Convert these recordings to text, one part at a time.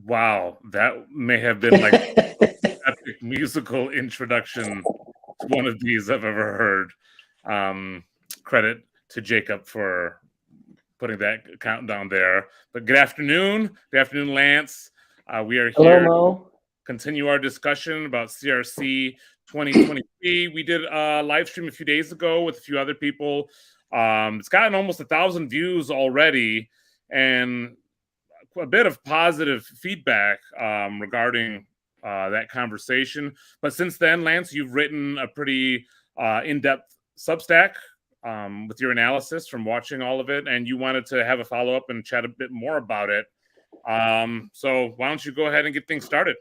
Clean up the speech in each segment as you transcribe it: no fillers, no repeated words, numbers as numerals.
Wow, that may have been like epic musical introduction to one of these I've ever heard. Credit to Jacob for putting that countdown there. But good afternoon, Lance. We are Hello, here to Mo. continue our discussion about CRC 2023. We did a live stream a few days ago with a few other people. It's gotten almost 1,000 views already, and a bit of positive feedback regarding that conversation. But since then, Lance, you've written a pretty in-depth Substack with your analysis from watching all of it, and you wanted to have a follow-up and chat a bit more about it. So why don't you go ahead and get things started?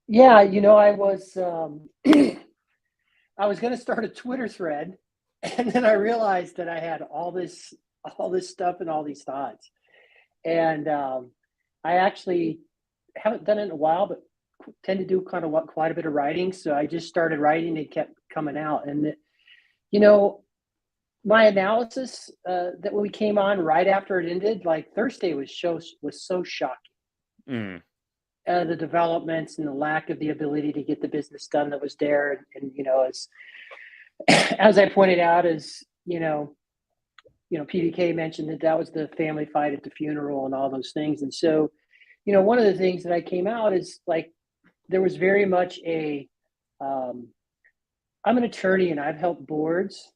Yeah, I was I was going to start a Twitter thread, and then I realized that I had all this stuff and all these thoughts. And I actually haven't done it in a while, but tend to do quite a bit of writing. So I just started writing and it kept coming out. And, my analysis that when we came on right after it ended, like Thursday was so shocking. The developments and the lack of the ability to get the business done that was there. And as I pointed out, PDK mentioned that was the family fight at the funeral and all those things. And so, one of the things that I came out is like, there was very much I'm an attorney and I've helped boards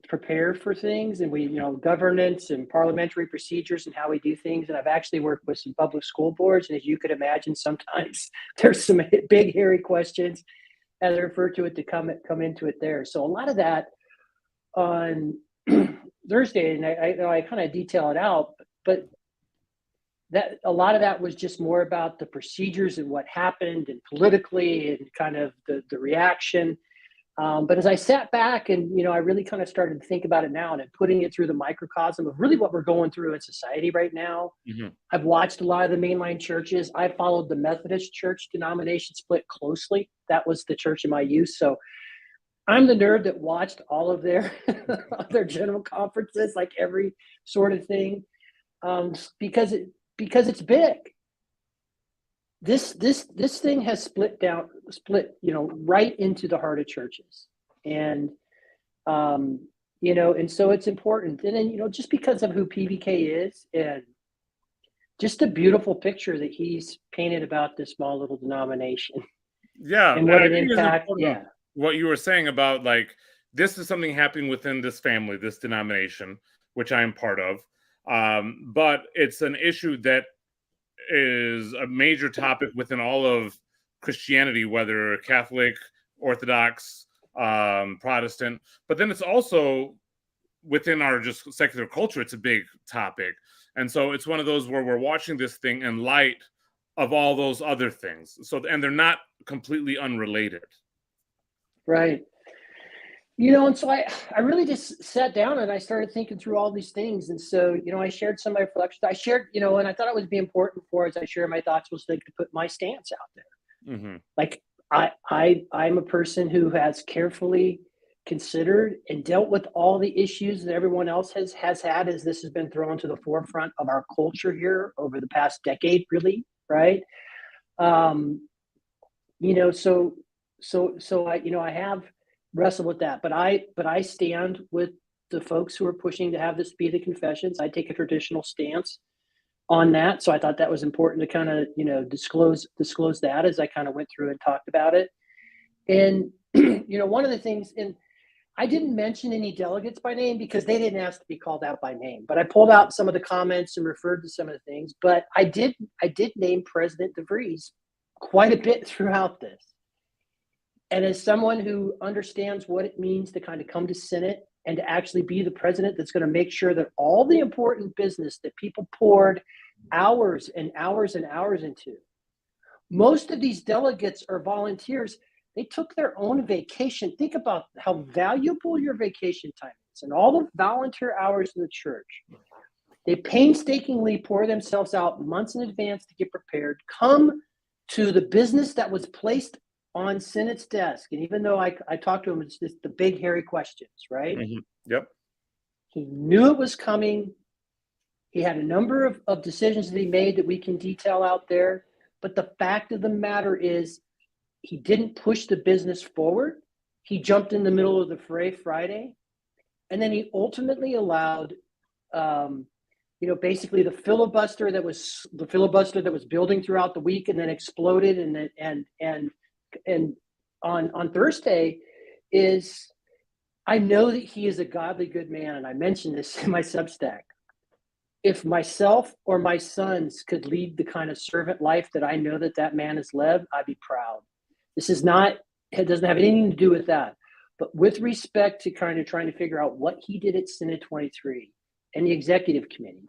prepare for things, and we, governance and parliamentary procedures and how we do things. And I've actually worked with some public school boards. And as you could imagine, sometimes there's some big, hairy questions, as I refer to it, to come into it there. So a lot of that on Thursday, and I kind of detail it out, but that a lot of that was just more about the procedures and what happened and politically and kind of the reaction. But as I sat back and, I really kind of started to think about it now and putting it through the microcosm of really what we're going through in society right now. Mm-hmm. I've watched a lot of the mainline churches. I followed the Methodist church denomination split closely. That was the church of my youth. So I'm the nerd that watched all of their general conferences, like every sort of thing, because it's big. This thing has split, right into the heart of churches, and and so it's important. And then just because of who PBK is, and just a beautiful picture that he's painted about this small little denomination. Yeah, and what an impact. Yeah. What you were saying about, like, this is something happening within this family, this denomination, which I am part of. But it's an issue that is a major topic within all of Christianity, whether Catholic, Orthodox, Protestant. But then it's also within our just secular culture, it's a big topic. And so it's one of those where we're watching this thing in light of all those other things. So, and they're not completely unrelated. Right. And so I really just sat down and I started thinking through all these things. And so, I shared some of my reflections. I shared, and I thought it would be important for, as I share my thoughts, was to put my stance out there. Mm-hmm. Like I'm a person who has carefully considered and dealt with all the issues that everyone else has had as this has been thrown to the forefront of our culture here over the past decade, really. Right. So I have wrestled with that, but I stand with the folks who are pushing to have this be the confessions. I take a traditional stance on that. So I thought that was important to kind of, disclose that as I kind of went through and talked about it. And, one of the things, and I didn't mention any delegates by name because they didn't ask to be called out by name, but I pulled out some of the comments and referred to some of the things, but I did name President DeVries quite a bit throughout this. And as someone who understands what it means to kind of come to Senate and to actually be the president that's going to make sure that all the important business that people poured hours and hours and hours into, most of these delegates are volunteers. They took their own vacation. Think about how valuable your vacation time is and all the volunteer hours in the church. They painstakingly pour themselves out months in advance to get prepared, come to the business that was placed on Senate's desk. And even though I talked to him, it's just the big, hairy questions, right? Mm-hmm. Yep. He knew it was coming. He had a number of decisions that he made that we can detail out there. But the fact of the matter is, he didn't push the business forward. He jumped in the middle of the fray Friday. And then he ultimately allowed, basically the filibuster that was building throughout the week and then exploded. And on Thursday is, I know that he is a godly good man. And I mentioned this in my Substack. If myself or my sons could lead the kind of servant life that I know that man has led, I'd be proud. It doesn't have anything to do with that. But with respect to kind of trying to figure out what he did at Synod 23 and the executive committee,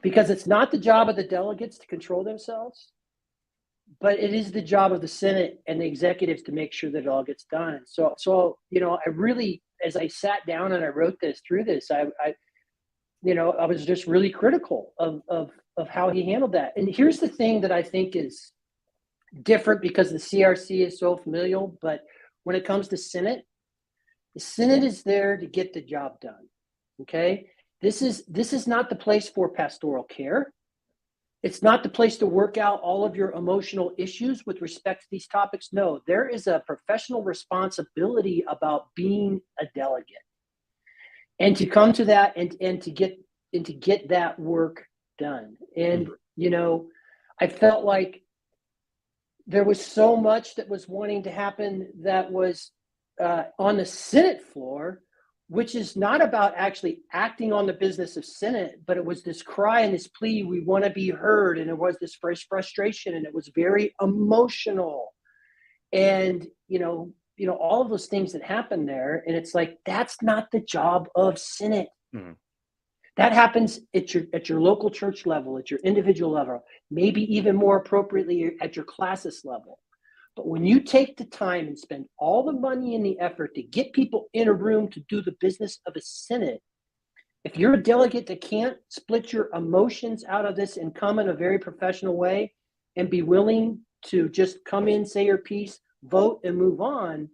because it's not the job of the delegates to control themselves, but it is the job of the Senate and the executives to make sure that it all gets done. And so I really, as I sat down and I wrote through this, I was just really critical of how he handled that. And here's the thing that I think is different, because the CRC is so familial, but when it comes to Synod, the Synod is there to get the job done. Okay. This is not the place for pastoral care. It's not the place to work out all of your emotional issues with respect to these topics. No, there is a professional responsibility about being a delegate. And to come to that and to get that work done. And, I felt like there was so much that was wanting to happen that was on the Senate floor, which is not about actually acting on the business of Senate, but it was this cry and this plea, we want to be heard. And it was this frustration, and it was very emotional. And, all of those things that happened there. And it's like, that's not the job of Synod. Mm-hmm. That happens at your local church level, at your individual level, maybe even more appropriately at your classis level. But when you take the time and spend all the money and the effort to get people in a room to do the business of a Synod, if you're a delegate that can't split your emotions out of this and come in a very professional way and be willing to just come in, say your piece, vote, and move on,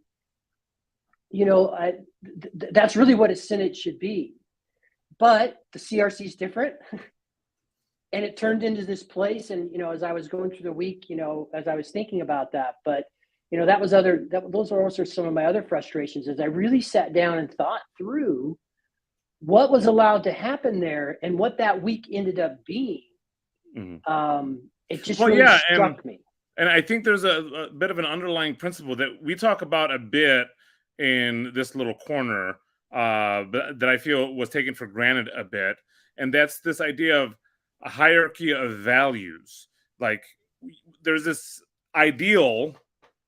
that's really what a Synod should be. But the CRC is different. And it turned into this place. And, as I was going through the week, as I was thinking about that, but, those are also some of my other frustrations, as I really sat down and thought through what was allowed to happen there and what that week ended up being. Mm-hmm. It just struck me. And I think there's a bit of an underlying principle that we talk about a bit in this little corner that I feel was taken for granted a bit. And that's this idea of a hierarchy of values. Like, there's this ideal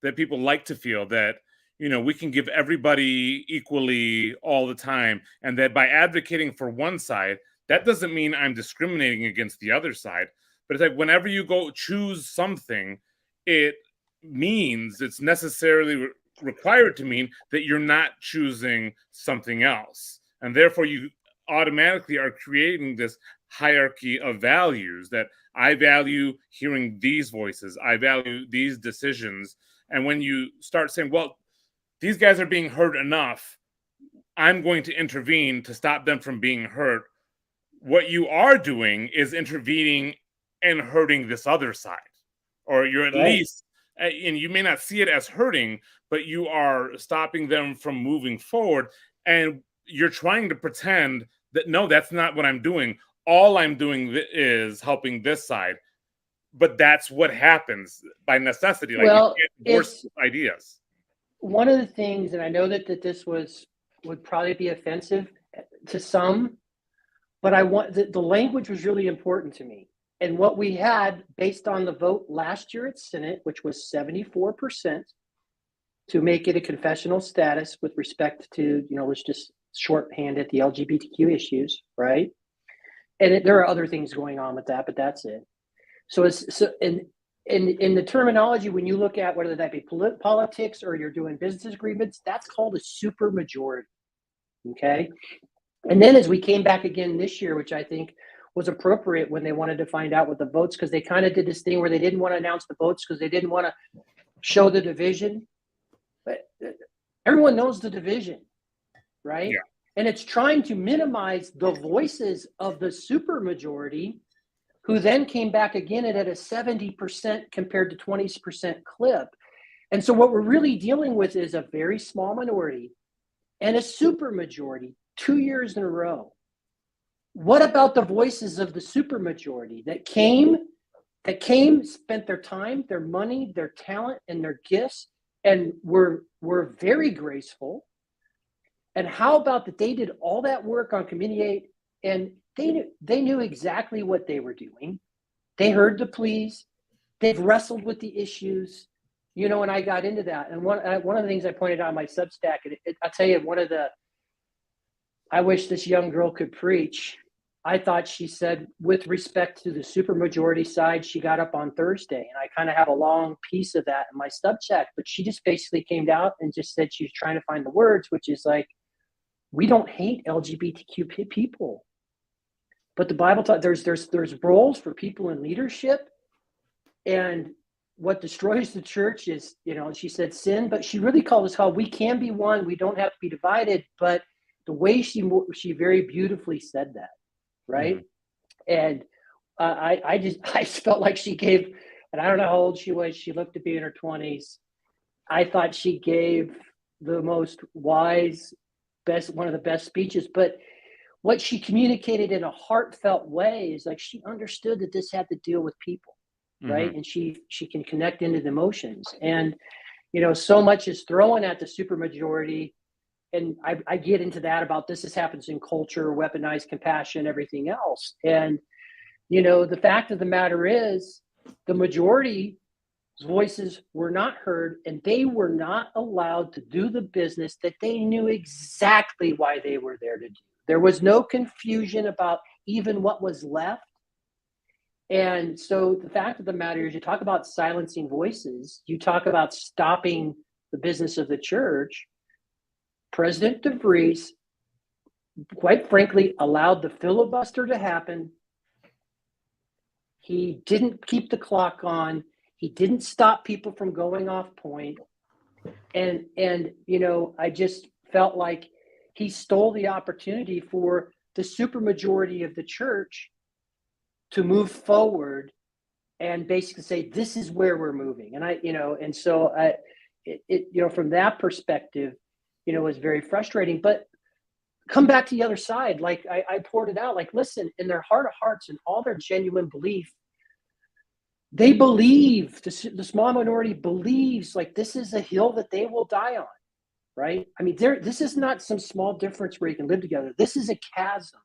that people like to feel that, we can give everybody equally all the time. And that by advocating for one side, that doesn't mean I'm discriminating against the other side. But it's like, whenever you go choose something, it means it's necessarily required to mean that you're not choosing something else. And therefore you automatically are creating this hierarchy of values that I value hearing these voices, I value these decisions. And when you start saying, well, these guys are being heard enough, I'm going to intervene to stop them from being heard, what you are doing is intervening and hurting this other side. Or you're at least, and you may not see it as hurting, but you are stopping them from moving forward. And you're trying to pretend that, no, that's not what I'm doing. All I'm doing is helping this side. But that's what happens by necessity. Like, you can't divorce ideas. One of the things, and I know that this would probably be offensive to some, but the language was really important to me. And what we had based on the vote last year at Senate, which was 74%, to make it a confessional status with respect to, let's just shorthand it, the LGBTQ issues, right? And there are other things going on with that, but that's it. So in the terminology, when you look at whether that be politics or you're doing business agreements, that's called a super majority. Okay. And then as we came back again this year, which I think was appropriate when they wanted to find out what the votes, because they kind of did this thing where they didn't want to announce the votes because they didn't want to show the division. But everyone knows the division, right? Yeah. And it's trying to minimize the voices of the supermajority, who then came back again at a 70% compared to 20% clip. And so what we're really dealing with is a very small minority and a supermajority 2 years in a row. What about the voices of the supermajority that came, spent their time, their money, their talent, and their gifts, and were very graceful? And how about that they did all that work on Committee 8, and they knew exactly what they were doing. They heard the pleas. They've wrestled with the issues, and I got into that. And one of the things I pointed out in my Substack, I'll tell you, I wish this young girl could preach. I thought she said, with respect to the supermajority side, she got up on Thursday, and I kind of have a long piece of that in my Substack, but she just basically came out and just said she was trying to find the words, which is like, we don't hate LGBTQ people, but the Bible taught there's roles for people in leadership, and what destroys the church is, she said sin, but she really called us how we can be one. We don't have to be divided. But the way she very beautifully said that, right? Mm-hmm. And I just felt like she gave, and I don't know how old she was. She looked to be in her 20s. I thought she gave the most wise, one of the best speeches, but what she communicated in a heartfelt way is like she understood that this had to deal with people, right? Mm-hmm. And she can connect into the emotions, and so much is thrown at the supermajority, and I get into that about this happens in culture, weaponized compassion, everything else, and the fact of the matter is the majority voices were not heard, and they were not allowed to do the business that they knew exactly why they were there to do. There was no confusion about even what was left. And so the fact of the matter is, you talk about silencing voices, you talk about stopping the business of the church. President DeVries, quite frankly, allowed the filibuster to happen. He didn't keep the clock on. He didn't stop people from going off point. And I just felt like he stole the opportunity for the supermajority of the church to move forward and basically say, this is where we're moving. And so from that perspective, it was very frustrating. But come back to the other side. Like I poured it out, like, listen, in their heart of hearts and all their genuine belief, they believe, the small minority believes, like, this is a hill that they will die on, right? I mean, this is not some small difference where you can live together. This is a chasm,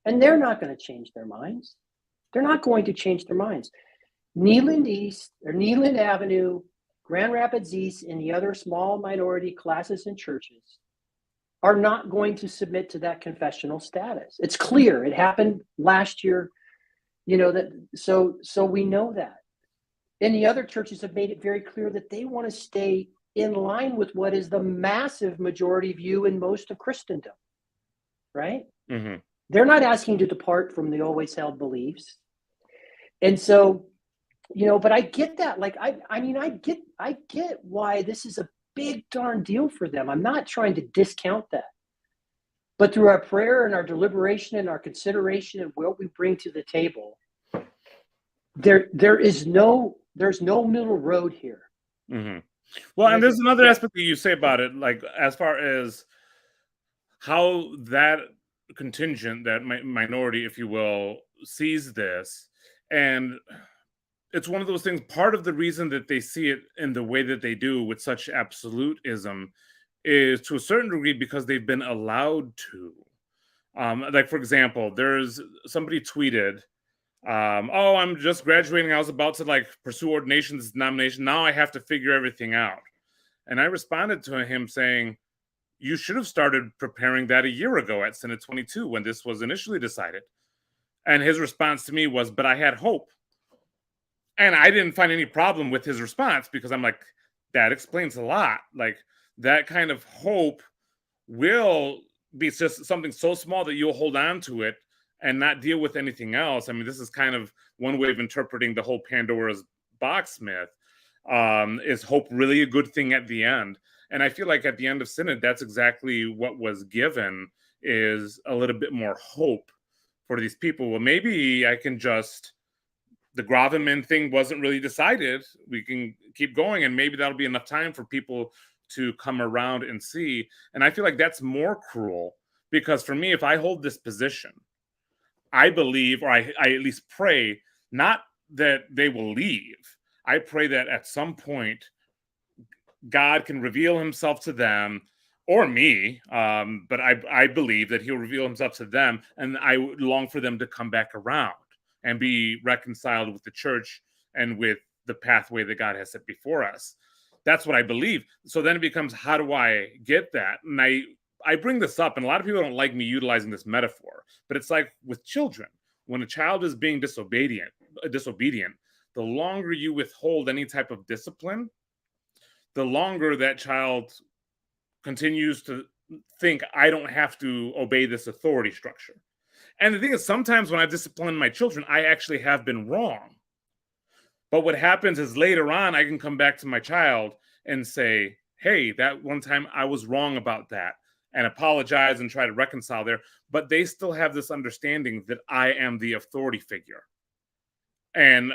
and they're not going to change their minds. They're not going to change their minds. Neyland East, or Neyland Avenue, Grand Rapids East, and the other small minority classes and churches are not going to submit to that confessional status. It's clear. It happened last year. So we know that. And the other churches have made it very clear that they want to stay in line with what is the massive majority view in most of Christendom, right? Mm-hmm. They're not asking to depart from the always held beliefs. And so, but I get that. Like, I get why this is a big darn deal for them. I'm not trying to discount that. But through our prayer and our deliberation and our consideration and what we bring to the table, there's no middle road here. Mm-hmm. Well, and there's another aspect that you say about it, like as far as how that contingent, that minority, if you will, sees this. And it's one of those things, part of the reason that they see it in the way that they do with such absolutism is to a certain degree because they've been allowed to. Like, for example, there's somebody tweeted, I'm just graduating. I was about to pursue ordination, this denomination. Now I have to figure everything out. And I responded to him saying, you should have started preparing that a year ago at Synod 22 when this was initially decided. And his response to me was, but I had hope. And I didn't find any problem with his response because I'm like, that explains a lot. Like, that kind of hope will be just something so small that you'll hold on to it and not deal with anything else. I mean, this is kind of one way of interpreting the whole Pandora's box myth. Is hope really a good thing at the end? And I feel like at the end of Synod, that's exactly what was given, is a little bit more hope for these people. Well, maybe I can just, the gravamen thing wasn't really decided. We can keep going, and maybe that'll be enough time for people to come around and see. And I feel like that's more cruel, because for me, if I hold this position, I believe, or I at least pray, not that they will leave. I pray that at some point, God can reveal himself to them or me, but I believe that he'll reveal himself to them, and I would long for them to come back around and be reconciled with the church and with the pathway that God has set before us. That's what I believe. So then it becomes, how do I get that? And I bring this up, and a lot of people don't like me utilizing this metaphor, but it's like with children. When a child is being disobedient, the longer you withhold any type of discipline, the longer that child continues to think, I don't have to obey this authority structure. And the thing is, sometimes when I've disciplined my children, I actually have been wrong. But what happens is later on, I can come back to my child and say, hey, that one time I was wrong about that, and apologize and try to reconcile there. But they still have this understanding that I am the authority figure. And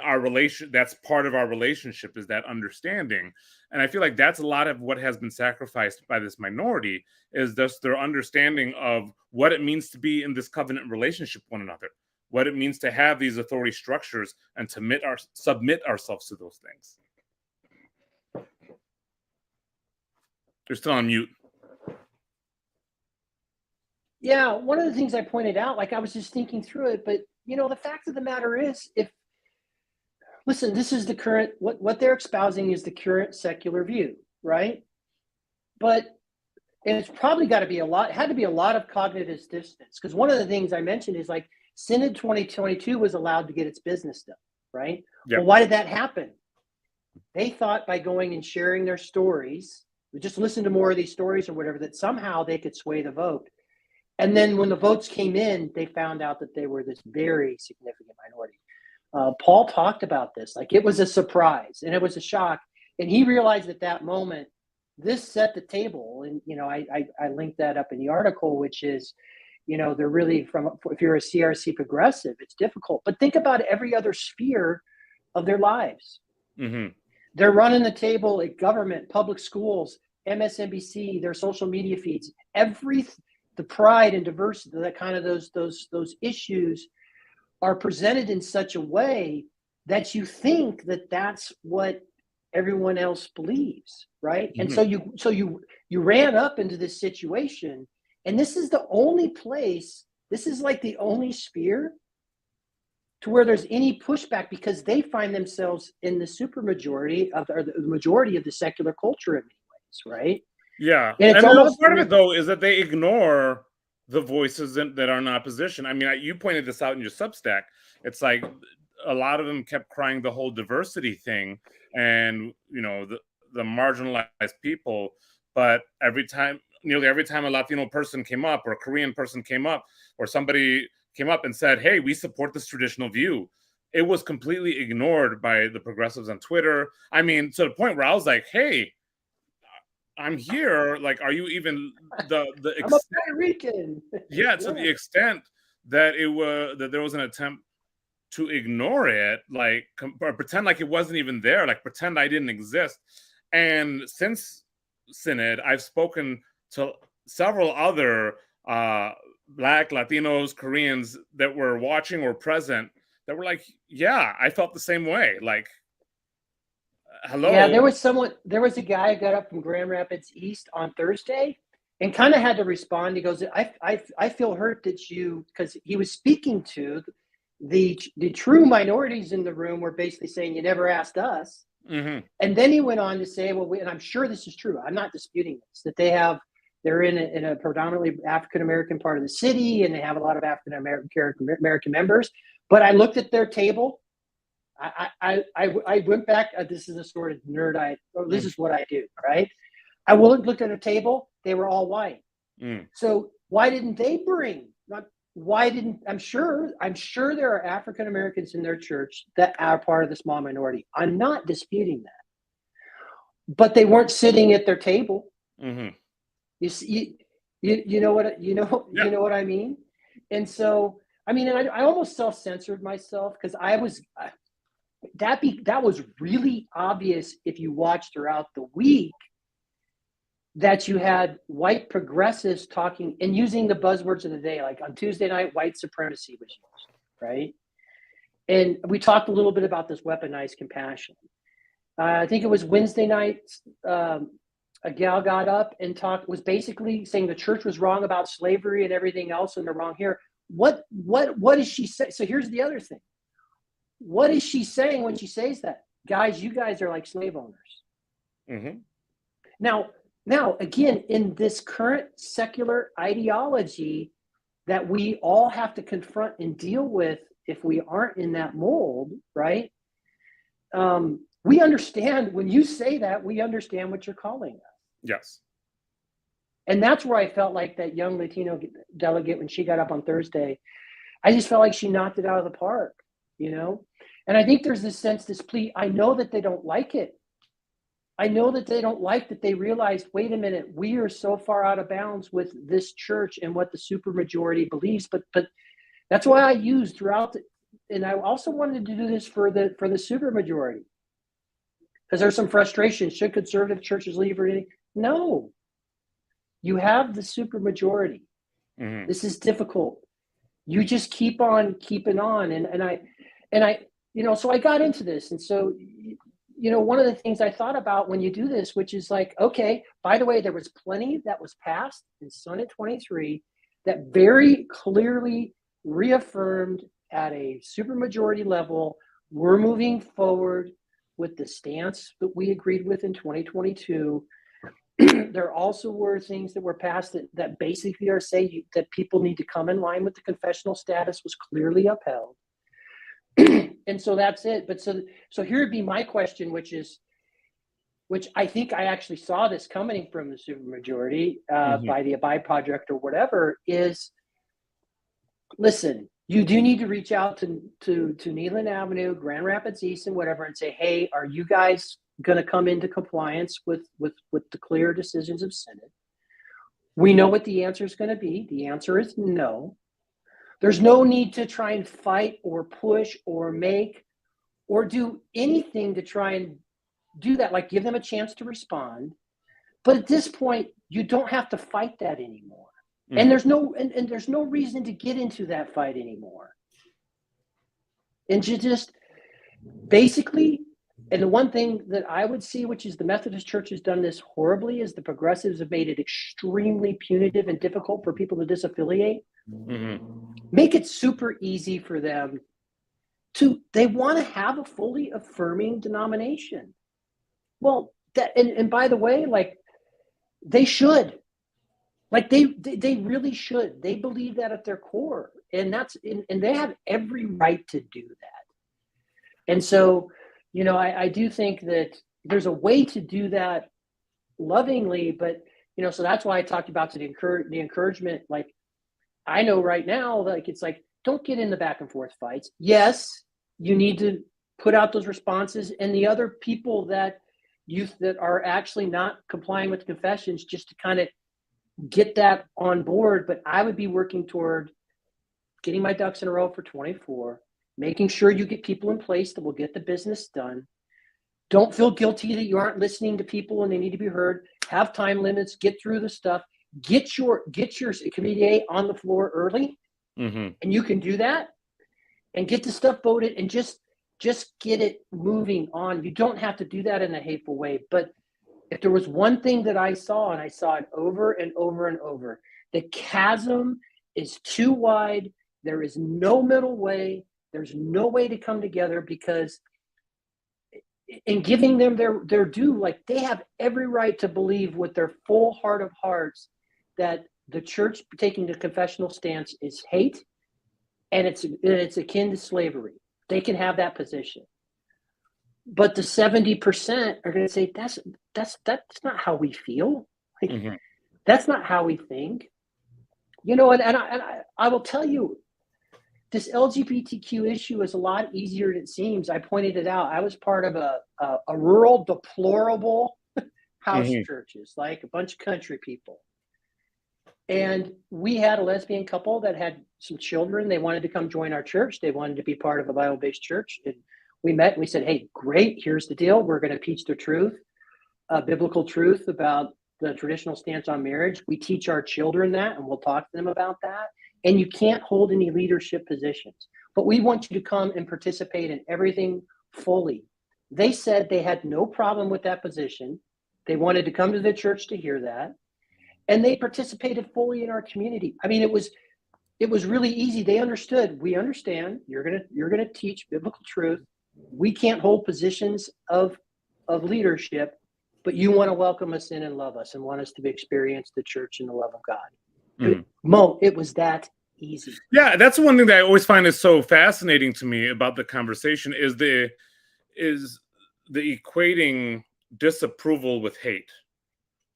that's part of our relationship, is that understanding. And I feel like that's a lot of what has been sacrificed by this minority, is just their understanding of what it means to be in this covenant relationship with one another, what it means to have these authority structures and to submit ourselves to those things. You're still on mute. Yeah, one of the things I pointed out, like I was just thinking through it, but the fact of the matter is, listen, this is the current, what they're espousing is the current secular view, right? But it's probably had to be a lot of cognitive dissonance, because one of the things I mentioned is like Synod 2022 was allowed to get its business done, right? Yep. Well, why did that happen? They thought by going and sharing their stories, just listen to more of these stories or whatever, that somehow they could sway the vote. And then when the votes came in, they found out that they were this very significant minority. Paul talked about this, like it was a surprise and it was a shock. And he realized at that moment, this set the table. And, I linked that up in the article, which is, they're really if you're a CRC progressive, it's difficult. But think about every other sphere of their lives. Mm-hmm. They're running the table at government, public schools, MSNBC, their social media feeds, the pride and diversity, that kind of those issues are presented in such a way that you think that that's what everyone else believes, right? Mm-hmm. And so you ran up into this situation, and this is the only place, this is like the only sphere to where there's any pushback, because they find themselves in the supermajority or the majority of the secular culture in many ways, right? Yeah, and the other part of it though is that they ignore the voices that are in opposition. I mean, you pointed this out in your Substack. It's like a lot of them kept crying the whole diversity thing, and the marginalized people. But nearly every time a Latino person came up, or a Korean person came up, or somebody came up and said, hey, we support this traditional view, it was completely ignored by the progressives on Twitter. I mean, to the point where I was like, hey, I'm here. Like, are you even the extent? I'm a Puerto Rican. Yeah, to the extent that there was an attempt to ignore it, like or pretend like it wasn't even there, like pretend I didn't exist. And since Synod, I've spoken to several other Black, Latinos, Koreans that were watching or present that were like, yeah, I felt the same way. Like, hello. Yeah, there was a guy who got up from Grand Rapids East on Thursday and kind of had to respond. He goes, I feel hurt that because he was speaking to the true minorities in the room, were basically saying, you never asked us. Mm-hmm. And then he went on to say, well, and I'm sure this is true, I'm not disputing this, that they're in a predominantly African-American part of the city, and they have a lot of African-American members. But I looked at their table. I went back. This is a sort of nerd. This is what I do, right? I looked at a table. They were all white. So why didn't they bring? I'm sure there are African Americans in their church that are part of the small minority. I'm not disputing that, but they weren't sitting at their table. Mm-hmm. You see, You know what you know what I mean? And so I mean, and I almost self-censored myself because that was really obvious if you watched throughout the week that you had white progressives talking and using the buzzwords of the day. Like on Tuesday night, white supremacy was used, right? And we talked a little bit about this weaponized compassion. I think it was Wednesday night. A gal got up and was basically saying the church was wrong about slavery and everything else, and they're wrong here. What is she saying? So here's the other thing. What is she saying when she says that? Guys, you guys are like slave owners. Mm-hmm. Now, again, in this current secular ideology that we all have to confront and deal with if we aren't in that mold, right? We understand when you say that, we understand what you're calling us. Yes. And that's where I felt like that young Latino delegate, when she got up on Thursday, I just felt like she knocked it out of the park, you know? And I think there's this sense, this plea, I know that they don't like it. I know that they don't like that they realized, wait a minute, we are so far out of bounds with this church and what the supermajority believes. But that's why I used throughout and I also wanted to do this for the supermajority. Because there's some frustration. Should conservative churches leave or anything? No. You have the supermajority. Mm-hmm. This is difficult. You just keep on keeping on. And I, so I got into this. And so, one of the things I thought about when you do this, which is like, okay, by the way, there was plenty that was passed in Synod 23 that very clearly reaffirmed at a supermajority level, we're moving forward with the stance that we agreed with in 2022. There also were things that were passed that basically are saying that people need to come in line with the confessional status was clearly upheld. And so that's it. But so here would be my question, which I think I actually saw this coming from the supermajority by the Abide Project or whatever, is listen, you do need to reach out to Neyland Avenue, Grand Rapids East and whatever and say, hey, are you guys going to come into compliance with the clear decisions of Synod? We know what the answer is going to be. The answer is no. There's no need to try and fight or push or make or do anything to try and do that, like give them a chance to respond. But at this point, you don't have to fight that anymore. Mm-hmm. And there's no reason to get into that fight anymore. And you just basically, and the one thing that I would see, which is the Methodist Church has done this horribly, is the progressives have made it extremely punitive and difficult for people to disaffiliate. Mm-hmm. Make it super easy for them they want to have a fully affirming denomination. Well, and by the way, like they should, like they really should. They believe that at their core, and and they have every right to do that. And so, I do think that there's a way to do that lovingly, but so that's why I talked about the encouragement. Like I know right now, like it's like don't get in the back and forth fights. Yes, you need to put out those responses, and the other people that are actually not complying with the confessions, just to kind of get that on board. But I would be working toward getting my ducks in a row for 24, making sure you get people in place that will get the business done. Don't feel guilty that you aren't listening to people and they need to be heard. Have time limits, get through the stuff, get your committee A on the floor early. Mm-hmm. And you can do that and get the stuff voted and just get it moving on. You don't have to do that in a hateful way. But if there was one thing that I saw, and I saw it over and over and over, the chasm is too wide. There is no middle way. There's no way to come together, because in giving them their due, like they have every right to believe with their full heart of hearts that the church taking the confessional stance is hate, and it's akin to slavery. They can have that position. But the 70% are going to say that's not how we feel. Like, mm-hmm. That's not how we think. And I will tell you, this LGBTQ issue is a lot easier than it seems. I pointed it out. I was part of a rural deplorable house mm-hmm. churches, like a bunch of country people. And we had a lesbian couple that had some children. They wanted to come join our church. They wanted to be part of a Bible-based church. And we met and we said, hey, great, here's the deal. We're going to teach the truth, biblical truth about the traditional stance on marriage. We teach our children that, and we'll talk to them about that. And you can't hold any leadership positions, but we want you to come and participate in everything fully. They said they had no problem with that position. They wanted to come to the church to hear that. And they participated fully in our community. I mean, it was really easy. They understood. We understand. You're gonna teach biblical truth. We can't hold positions of leadership, but you want to welcome us in and love us and want us to experience the church and the love of God. Mo, it was that easy. Yeah, that's one thing that I always find is so fascinating to me about the conversation is the equating disapproval with hate.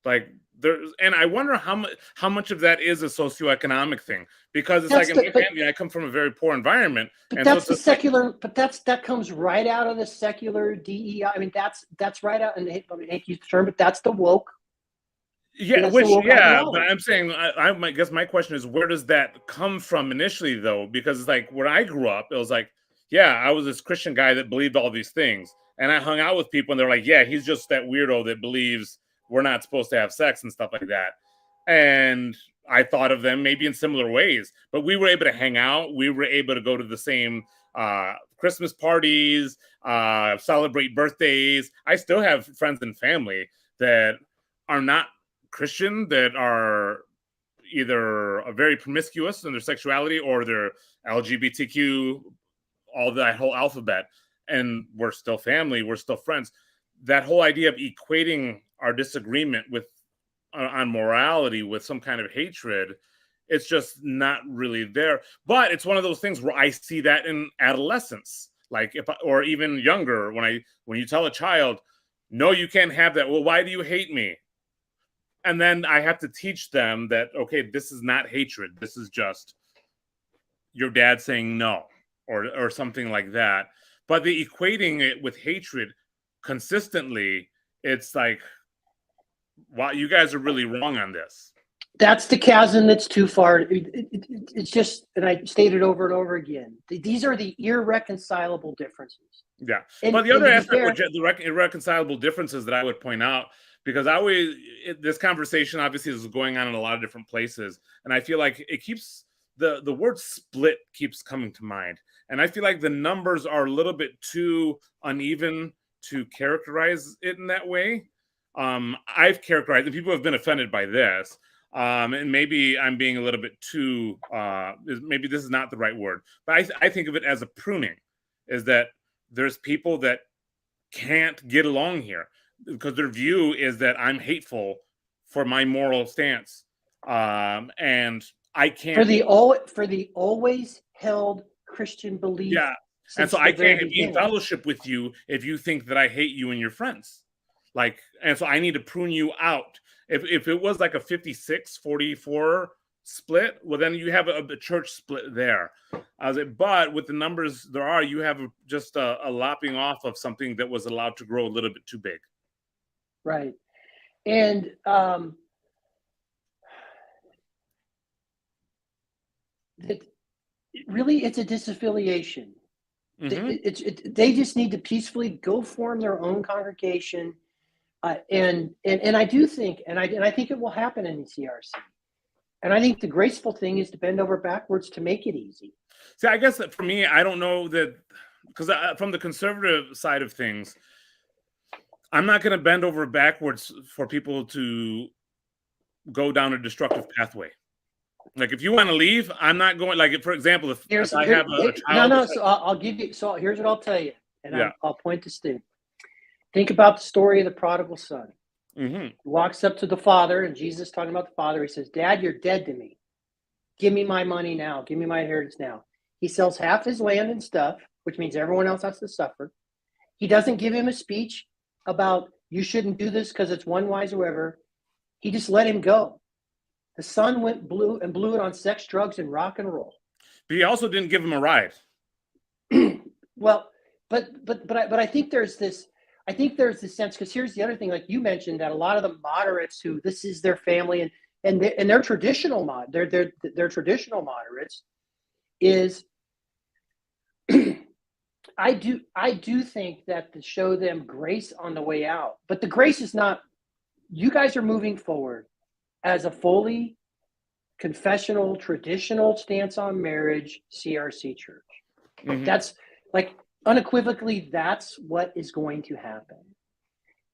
Like and I wonder how much of that is a socioeconomic thing, because it's in my family, I come from a very poor environment. But and that's so the secular. But that comes right out of the secular DEI. I mean, that's right out. And I hate to use the term, but that's the woke. Yeah, but I'm saying I guess my question is, where does that come from initially, though? Because it's like where I grew up, it was like, yeah, I was this Christian guy that believed all these things, and I hung out with people, and they're like, yeah, he's just that weirdo that believes we're not supposed to have sex and stuff like that. And I thought of them maybe in similar ways, but we were able to hang out. We were able to go to the same Christmas parties, celebrate birthdays. I still have friends and family that are not Christian, that are either very promiscuous in their sexuality or they're LGBTQ, all that whole alphabet. And we're still family. We're still friends. That whole idea of equating our disagreement with on morality with some kind of hatred, it's just not really there. But it's one of those things where I see that in adolescence, like or even younger, when you tell a child, no, you can't have that. Well, why do you hate me? And then I have to teach them that, okay, this is not hatred. This is just your dad saying no, or something like that. But the equating it with hatred consistently, it's like, wow, you guys are really wrong on this. That's the chasm that's too far. It's just, and I stated over and over again, these are the irreconcilable differences. Yeah. But the other aspect, the irreconcilable differences that I would point out, because this conversation obviously is going on in a lot of different places, and I feel like it keeps, the word split keeps coming to mind. And I feel like the numbers are a little bit too uneven to characterize it in that way. I've characterized, and people have been offended by this, and maybe I'm being a little bit too, maybe this is not the right word, but I think of it as a pruning, is that there's people that can't get along here because their view is that I'm hateful for my moral stance, and I can't for the always held Christian belief. Yeah, and so I can't be in fellowship with you if you think that I hate you and your friends. Like, and so I need to prune you out. If it was like a 56-44 split, well, then you have a church split there. But with the numbers there are, you have just a lopping off of something that was allowed to grow a little bit too big. Right. And really, it's a disaffiliation. Mm-hmm. They just need to peacefully go form their own congregation. And I do think, and I think it will happen in the CRC. And I think the graceful thing is to bend over backwards to make it easy. See, I guess that for me, I don't know that, because from the conservative side of things, I'm not going to bend over backwards for people to go down a destructive pathway. Like, if you want to leave, I'm not going. Like, for example, if I have a child. So I'll give you. So here's what I'll tell you, and yeah. I'll point to Stu. Think about the story of the prodigal son. Mm-hmm. He walks up to the father, and Jesus talking about the father. He says, "Dad, you're dead to me. Give me my money now. Give me my inheritance now." He sells half his land and stuff, which means everyone else has to suffer. He doesn't give him a speech about you shouldn't do this because it's one wise or whatever. He just let him go. The son blew it on sex, drugs, and rock and roll. But he also didn't give him a ride. Well, but I think there's this. I think there's this sense, because here's the other thing, like you mentioned, that a lot of the moderates who this is their family, and and their traditional their traditional moderates is I do think that to show them grace on the way out, but the grace is not, you guys are moving forward as a fully confessional, traditional stance on marriage CRC church. Mhm. That's like unequivocally, that's what is going to happen.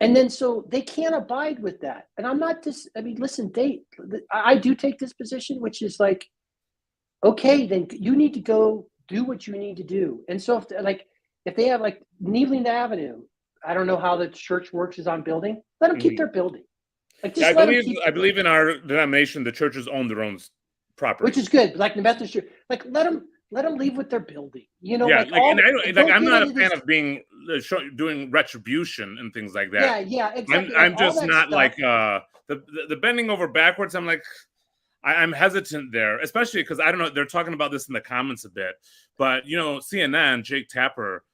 And then so they can't abide with that. And I'm not listen, I do take this position, which is like, okay, then you need to go do what you need to do. And so if they have like Neveland Avenue, I don't know how the church works is on building, let them keep their building. Like just I believe in our denomination, the churches own their own property, which is good. Like the Methodist Church, like let them leave with their building. You know, yeah. I'm not a fan of of being doing retribution and things like that. Yeah, exactly. I'm just not like the bending over backwards. I'm like, I'm hesitant there, especially because I don't know. They're talking about this in the comments a bit, but CNN, Jake Tapper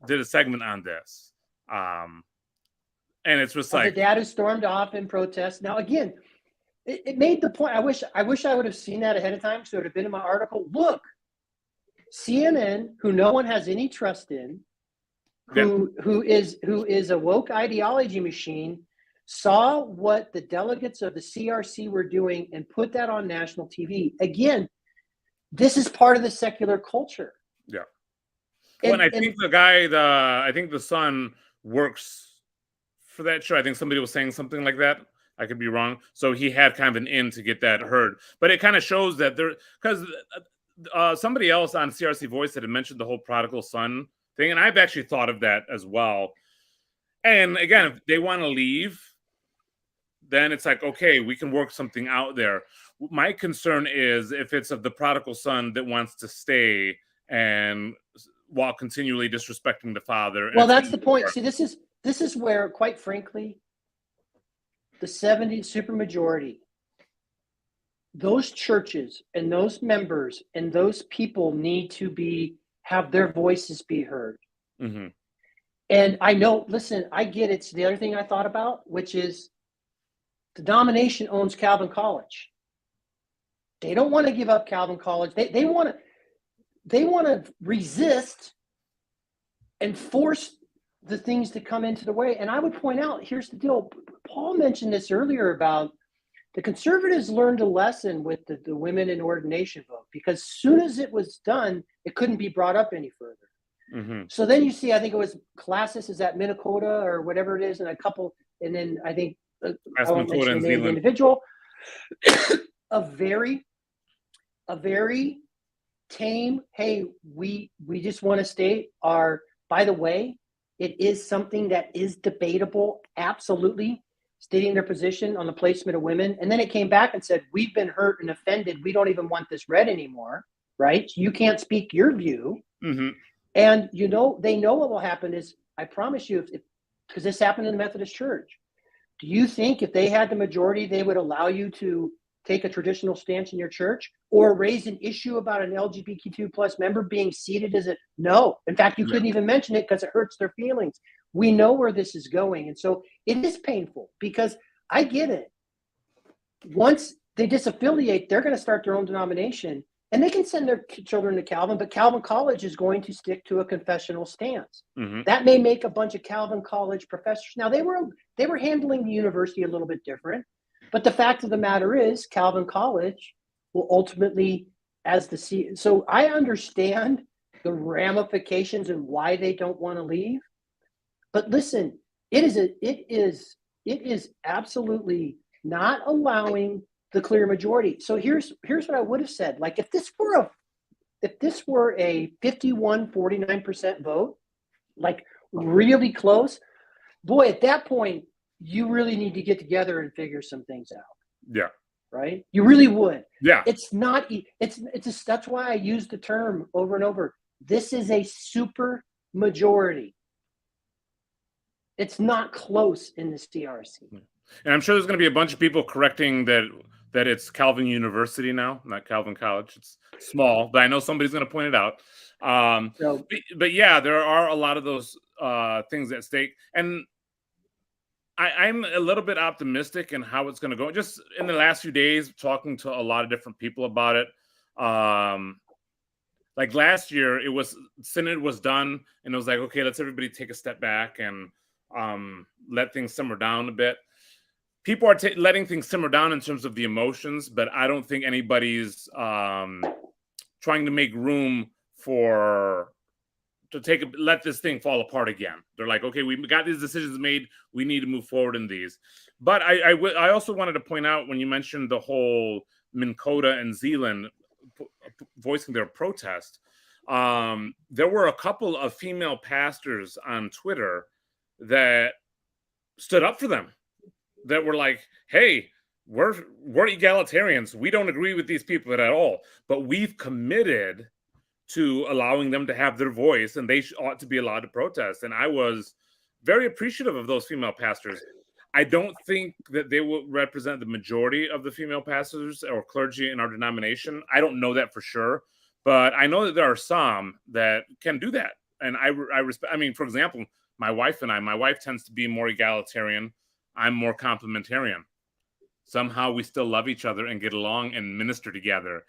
did a segment on this, and it's just like the dad who stormed off in protest. Now again, it made the point. I wish I would have seen that ahead of time, so it would have been in my article. Look, CNN, who no one has any trust in, who is a woke ideology machine, saw what the delegates of the CRC were doing and put that on national TV. Again, this is part of the secular culture. Yeah. Well, and I think I think the son works for that show. I think somebody was saying something like that. I could be wrong. So he had kind of an in to get that heard. But it kind of shows that because somebody else on CRC Voice had mentioned the whole prodigal son thing. And I've actually thought of that as well. And again, if they want to leave, then it's like, okay, we can work something out there. My concern is if it's of the prodigal son that wants to stay and while continually disrespecting the father. Well, that's the point. See, this is where, quite frankly, the 70 supermajority, those churches and those members and those people need to have their voices be heard. Mm-hmm. And I know, listen, I get it. It's the other thing I thought about, which is the denomination owns Calvin College. They don't want to give up Calvin College. They want to resist and force the things to come into the way. And I would point out, here's the deal. Paul mentioned this earlier about the conservatives learned a lesson with the women in ordination vote, because as soon as it was done, it couldn't be brought up any further. Mm-hmm. So then you see, I think it was Classis is at Minnesota or whatever it is, and then I think I won't mention the name of the individual. a very tame, hey, we just want to state by the way, it is something that is debatable, absolutely, stating their position on the placement of women. And then it came back and said, we've been hurt and offended. We don't even want this read anymore, right? You can't speak your view. Mm-hmm. And they know what will happen is, I promise you, because this happened in the Methodist Church. Do you think if they had the majority, they would allow you to take a traditional stance in your church or raise an issue about an LGBTQ plus member being seated as no? In fact, you couldn't even mention it because it hurts their feelings. We know where this is going. And so it is painful, because I get it. Once they disaffiliate, they're going to start their own denomination, and they can send their children to Calvin, but Calvin College is going to stick to a confessional stance. Mm-hmm. That may make a bunch of Calvin College professors. Now, they were handling the university a little bit different, but the fact of the matter is Calvin College will ultimately, so I understand the ramifications and why they don't want to leave. But listen, it is absolutely not allowing the clear majority. So here's what I would have said. Like if this were a 51-49% vote, like really close, boy, at that point, you really need to get together and figure some things out. Yeah. Right? You really would. Yeah. It's not, that's why I use the term over and over. This is a super majority. It's not close in the CRC. And I'm sure there's going to be a bunch of people correcting that it's Calvin University now, not Calvin College. It's small, but I know somebody's going to point it out. But yeah, there are a lot of those things at stake. And I'm a little bit optimistic in how it's going to go. Just in the last few days, talking to a lot of different people about it. Like last year, it was Synod was done, and it was like, okay, let's everybody take a step back and let things simmer down a bit. People are letting things simmer down in terms of the emotions, but I don't think anybody's trying to make room let this thing fall apart again. They're like, okay, we got these decisions made. We need to move forward in these. But I also wanted to point out, when you mentioned the whole Minn Kota and Zealand voicing their protest, there were a couple of female pastors on Twitter that stood up for them, that were like, hey, we're egalitarians. We don't agree with these people at all, but we've committed to allowing them to have their voice, and they ought to be allowed to protest. And I was very appreciative of those female pastors. I don't think that they will represent the majority of the female pastors or clergy in our denomination. I don't know that for sure, but I know that there are some that can do that. And I respect, I mean, for example, my wife tends to be more egalitarian. I'm more complementarian. Somehow we still love each other and get along and minister together.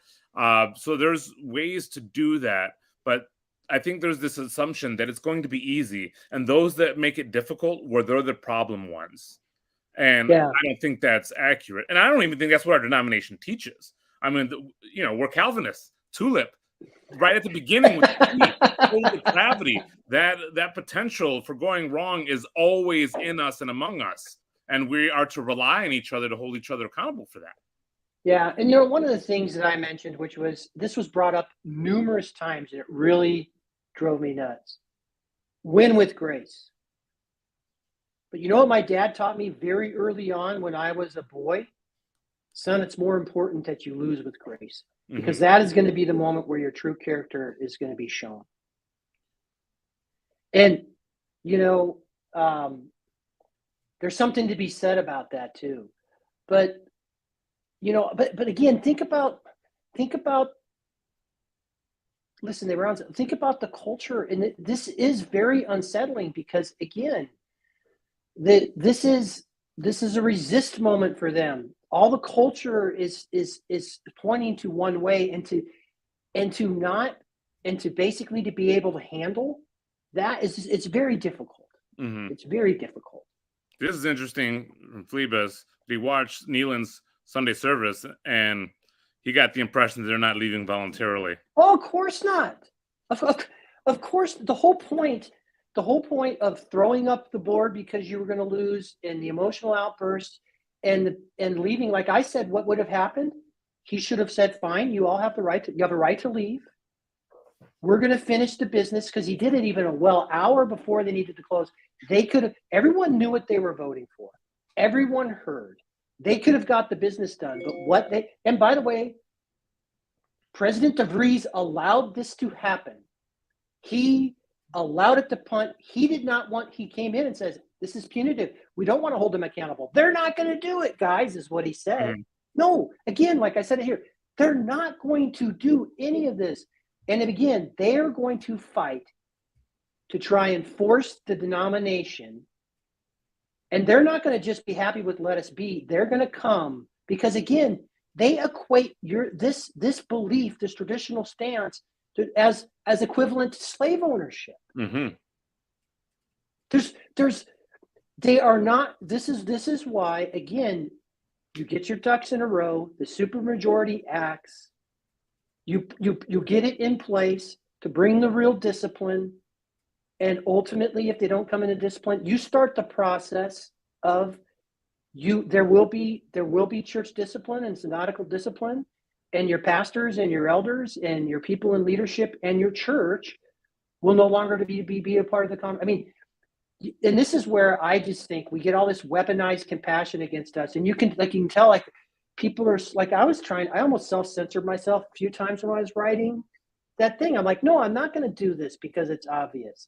So there's ways to do that, but I think there's this assumption that it's going to be easy, and those that make it difficult, they're the problem ones. And I don't think that's accurate. And I don't even think that's what our denomination teaches. I mean, we're Calvinists, tulip, right at the beginning with total depravity. That potential for going wrong is always in us and among us. And we are to rely on each other to hold each other accountable for that. Yeah. And, one of the things that I mentioned, which was, this was brought up numerous times, and it really drove me nuts. Win with grace. But you know what my dad taught me very early on when I was a boy? Son, it's more important that you lose with grace, because that is going to be the moment where your true character is going to be shown. And, there's something to be said about that too. But, but again, think about, listen, think about the culture. And this is very unsettling, because again, this is a resist moment for them. All the culture is pointing to one way, and to basically to be able to handle that it's very difficult. It's very difficult. This is interesting from Phlebas. He watched Neelan's Sunday service, and he got the impression that they're not leaving voluntarily. Oh, of course not. Of course, the whole point of throwing up the board because you were going to lose, and the emotional outburst and leaving, like I said, what would have happened? He should have said, fine, you all have the right to leave. We're going to finish the business, because he did it even hour before they needed to close. Everyone knew what they were voting for. Everyone heard. They could have got the business done, but and by the way, President DeVries allowed this to happen. He allowed it to punt. He came in and says, this is punitive. We don't want to hold them accountable. They're not going to do it, guys, is what he said. No, again, like I said here, they're not going to do any of this. And again, they are going to fight to try and force the denomination. And they're not going to just be happy with let us be. They're going to come, because again, they equate this belief, this traditional stance, as equivalent to slave ownership. They are not. This is why, again, you get your ducks in a row. The supermajority acts. You get it in place to bring the real discipline. And ultimately, if they don't come into discipline, you start the process of there will be church discipline and synodical discipline, and your pastors and your elders and your people in leadership and your church will no longer be a part of the I mean, and this is where I just think we get all this weaponized compassion against us. And you can tell, people are I almost self-censored myself a few times when I was writing that thing. I'm like, no, I'm not going to do this because it's obvious.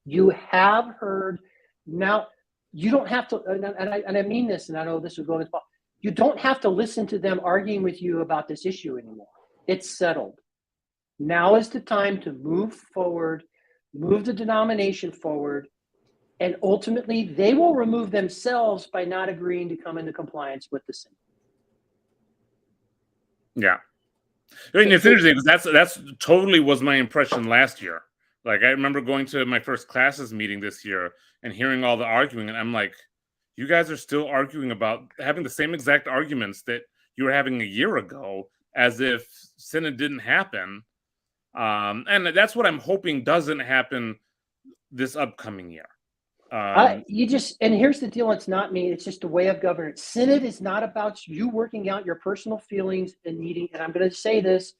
You have heard. Now you don't have to, and I mean this, and I know this will go as well. You don't have to listen to them arguing with you about this issue anymore. It's settled. Now is the time to move forward, move the denomination forward, And ultimately, they will remove themselves by not agreeing to come into compliance with the Synod. Yeah. I mean, it's interesting because that's totally was my impression last year. Like, I remember going to my first classes meeting this year and hearing all the arguing, and I'm like, you guys are still arguing about having the same exact arguments that you were having a year ago, as if Synod didn't happen. And that's what I'm hoping doesn't happen this upcoming year. And here's the deal, it's not me, it's just a way of governance. Synod is not about you working out your personal feelings and needing, and I'm going to say this,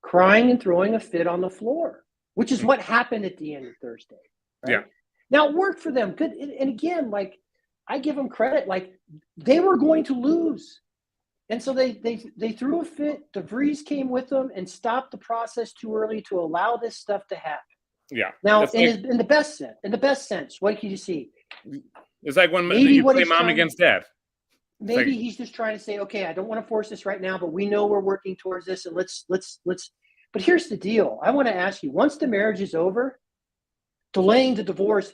crying and throwing a fit on the floor, which is what happened at the end of Thursday. Right? Yeah. Now it worked for them. Good. And again, like, I give them credit, like, they were going to lose. And so they threw a fit. DeVries came with them and stopped the process too early to allow this stuff to happen. Yeah. Now, in the best sense, what can you see? It's like when you play mom against dad. Maybe he's just trying to say, okay, I don't want to force this right now, but we know we're working towards this, and let's. But here's the deal. I want to ask you: once the marriage is over, delaying the divorce,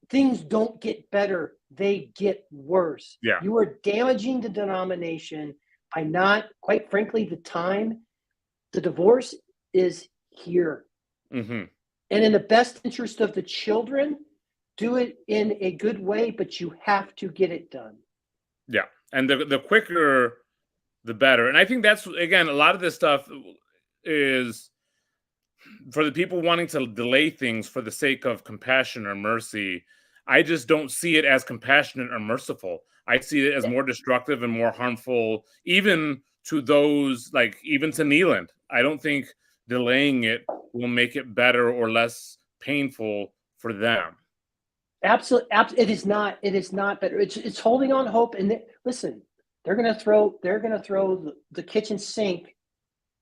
things don't get better; they get worse. Yeah. You are damaging the denomination by not, quite frankly, the time. The divorce is here. Mm-hmm. And in the best interest of the children, do it in a good way, but you have to get it done. Yeah. And the quicker, the better. And I think that's, again, a lot of this stuff is for the people wanting to delay things for the sake of compassion or mercy. I just don't see it as compassionate or merciful. I see it as more destructive and more harmful, even to those, like, even to Neeland. I don't think delaying it will make it better or less painful for them. Absolutely, it is not. It is not better. It's holding on hope. And listen, they're going to throw the kitchen sink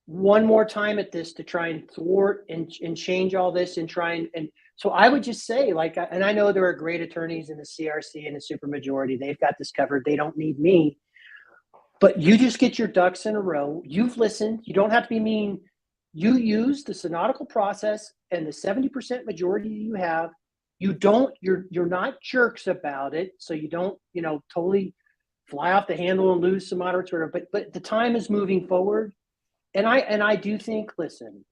one more time at this to try and thwart and change all this and try and so I would just say, like, and I know there are great attorneys in the CRC and the supermajority. They've got this covered. They don't need me. But you just get your ducks in a row. You've listened. You don't have to be mean. You use the synodical process and the 70% majority you have. You're not jerks about it. So you don't, totally fly off the handle and lose some moderates or whatever. But the time is moving forward. And I do think, listen,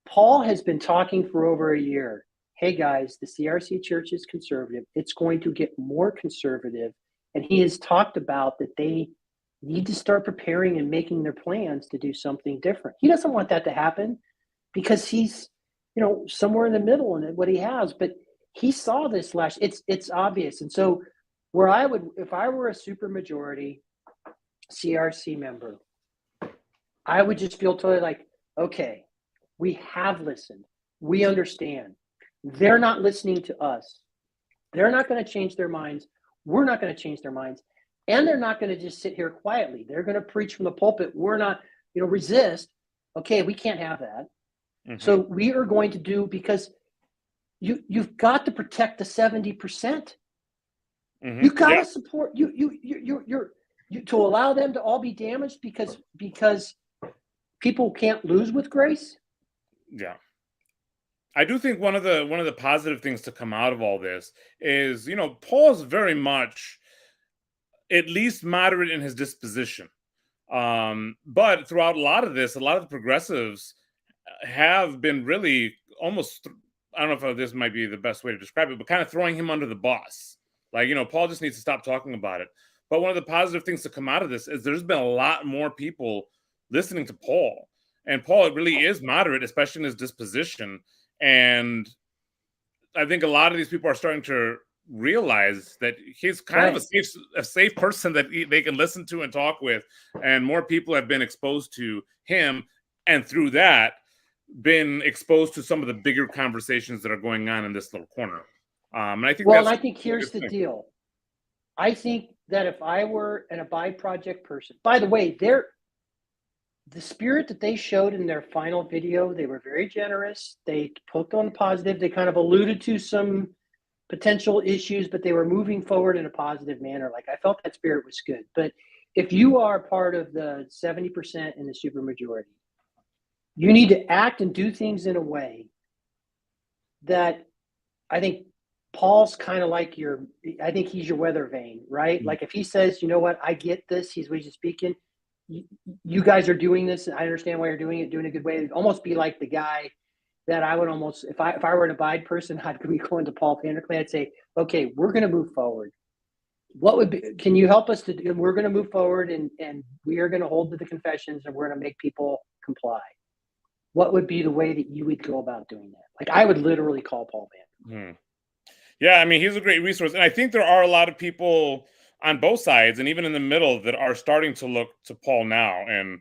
Paul has been talking for over a year. Hey guys, the CRC church is conservative. It's going to get more conservative. And he has talked about that they need to start preparing and making their plans to do something different. He doesn't want that to happen because he's, somewhere in the middle in what he has. But he saw this it's obvious. And so if I were a supermajority CRC member, I would just feel totally like, okay, we have listened. We understand. They're not listening to us. They're not going to change their minds. We're not going to change their minds. And they're not going to just sit here quietly. They're going to preach from the pulpit. We're not, resist. Okay, we can't have that. Mm-hmm. So we are going to do, because you've got to protect the 70%. Mm-hmm. You got to support you're to allow them to all be damaged because people can't lose with grace. Yeah. I do think one of the positive things to come out of all this is, Paul's very much at least moderate in his disposition. But throughout a lot of the progressives have been really almost, I don't know if this might be the best way to describe it, but kind of throwing him under the bus. Like, Paul just needs to stop talking about it. But one of the positive things to come out of this is there's been a lot more people listening to Paul. And Paul really is moderate, especially in his disposition. And I think a lot of these people are starting to realize that he's kind of a safe person that they can listen to and talk with. And more people have been exposed to him. And through that, been exposed to some of the bigger conversations that are going on in this little corner. And I think here's the deal. I think that if I were an Abide Project person, by the way, the spirit that they showed in their final video, they were very generous. They poked on the positive. They kind of alluded to some potential issues, but they were moving forward in a positive manner. Like, I felt that spirit was good. But if you are part of the 70% in the supermajority, you need to act and do things in a way that I think Paul's kind of like I think he's your weather vane, right? Mm. Like if he says, you know what, I get this, he's speaking. You guys are doing this, and I understand why you're doing it, doing a good way. It'd almost be like the guy that I would almost, if I were an abide person, I'd be going to Paul Panderclay. I'd say, okay, we're going to move forward. What would be? Can you help us to? We're going to move forward, and we are going to hold to the confessions, and we're going to make people comply. What would be the way that you would go about doing that? Like I would literally call Paul Panderclay. Yeah, I mean, he's a great resource, and I think there are a lot of people on both sides, and even in the middle, that are starting to look to Paul now and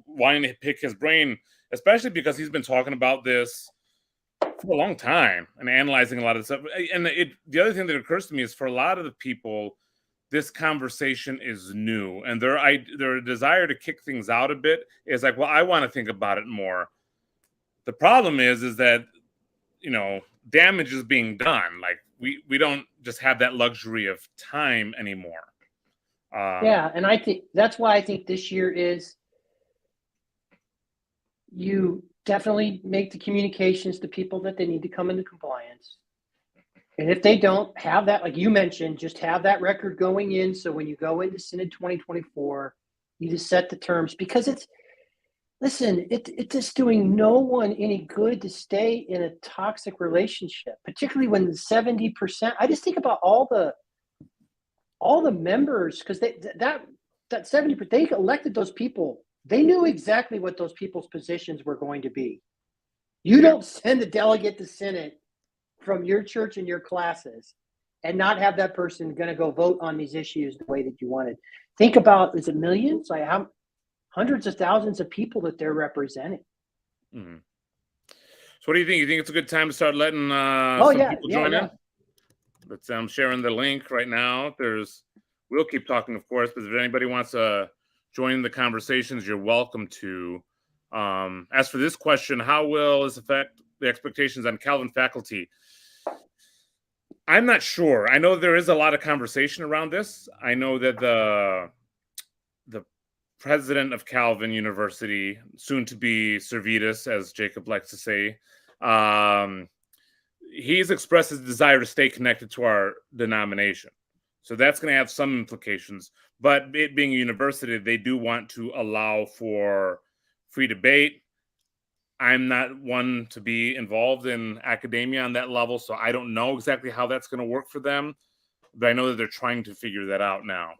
wanting to pick his brain, especially because he's been talking about this for a long time and analyzing a lot of stuff. And the other thing that occurs to me is for a lot of the people, this conversation is new, and their desire to kick things out a bit is like, well, I want to think about it more. The problem is that, damage is being done. Like we don't just have that luxury of time anymore. Yeah, and I think that's why I think this year is, you definitely make the communications to people that they need to come into compliance. And if they don't have that, like you mentioned, just have that record going in. So when you go into Synod 2024, you just set the terms, because it's just doing no one any good to stay in a toxic relationship, particularly when 70%, I just think about all the members, because that 70%, they elected those people. They knew exactly what those people's positions were going to be. You don't send a delegate to Synod from your church and your classes and not have that person going to go vote on these issues the way that you wanted. Think about, is it millions? Like how hundreds of thousands of people that they're representing. Mm-hmm. So what do you think? You think it's a good time to start letting people join in? But I'm sharing the link right now. We'll keep talking, of course, but if anybody wants to join the conversations, you're welcome to. As for this question, how will this affect the expectations on Calvin faculty? I'm not sure. I know there is a lot of conversation around this. I know that the president of Calvin University, soon to be Servetus, as Jacob likes to say, he's expressed his desire to stay connected to our denomination. So that's going to have some implications. But it being a university, they do want to allow for free debate. I'm not one to be involved in academia on that level, so I don't know exactly how that's going to work for them. But I know that they're trying to figure that out now.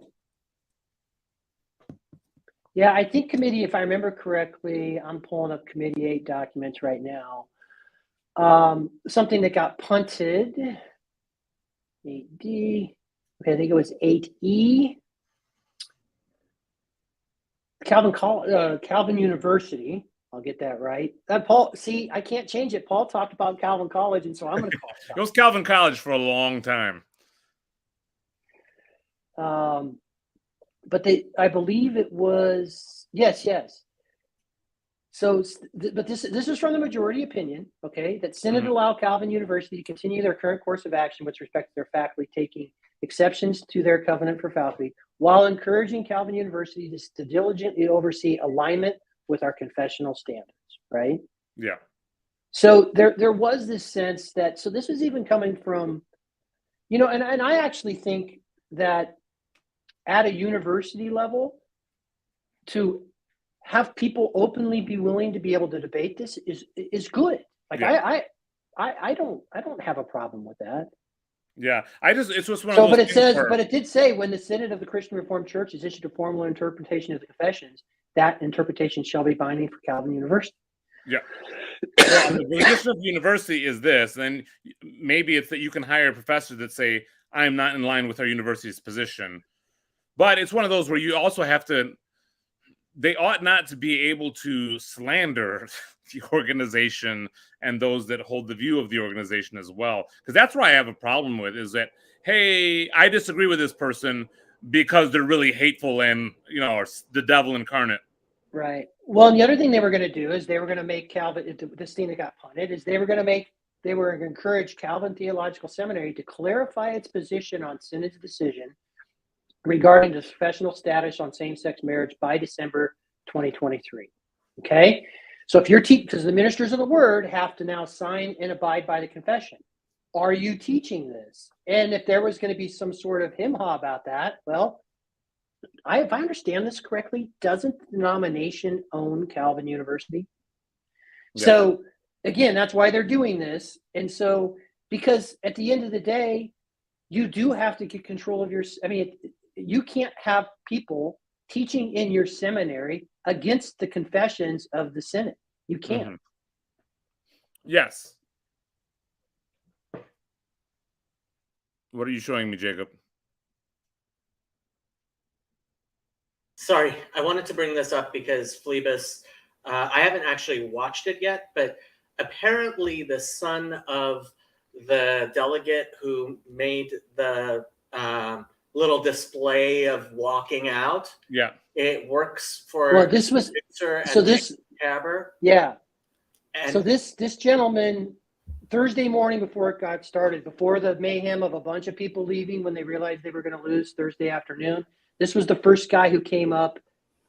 Yeah, I think committee, if I remember correctly, I'm pulling up Committee 8 documents right now. Something that got punted, 8D, okay, I think it was 8E. Calvin University, I'll get that right. Paul, see, I can't change it. Paul talked about Calvin College, and so I'm going to call it It was Calvin College for a long time. But I believe it was, yes. So, but this is from the majority opinion, okay, that Synod allow Calvin University to continue their current course of action with respect to their faculty taking exceptions to their covenant for faculty, while encouraging Calvin University to diligently oversee alignment with our confessional standards, right? Yeah. So there was this sense that, so this was even coming from, and I actually think that at a university level, to have people openly be willing to be able to debate this is good. Like I don't have a problem with that. Yeah, it's just one of those. But it says, but it did say, when the Synod of the Christian Reformed Church has issued a formal interpretation of the confessions, that interpretation shall be binding for Calvin University. Yeah. Well, the position of the university is this, then maybe it's that you can hire professors that say, I'm not in line with our university's position. But it's one of those where you also have to, they ought not to be able to slander the organization and those that hold the view of the organization as well. Because that's where I have a problem with, is that, hey, I disagree with this person because they're really hateful and, are the devil incarnate. Right. Well, and the other thing they were going to do is they were going to make Calvin, this thing that got punted, is they were going to encourage Calvin Theological Seminary to clarify its position on Synod's decision regarding the professional status on same-sex marriage by December 2023. Okay? So if you're because the ministers of the word have to now sign and abide by the confession. are you teaching this? And if there was going to be some sort of him-ha about that, well, if I understand this correctly, doesn't the denomination own Calvin University? Yes. So again, that's why they're doing this. And so, because at the end of the day, you do have to get control of your, I mean, you can't have people teaching in your seminary against the confessions of the Synod. You can't. Mm-hmm. Yes. What are you showing me, Jacob? Sorry, I wanted to bring this up because Phlebas, I haven't actually watched it yet, but apparently the son of the delegate who made the little display of walking out, Yeah, it works for Well, this was Victor and so this, Tabor. yeah. And So this gentleman, Thursday morning before it got started, before the mayhem of a bunch of people leaving when they realized they were going to lose Thursday afternoon, this was the first guy who came up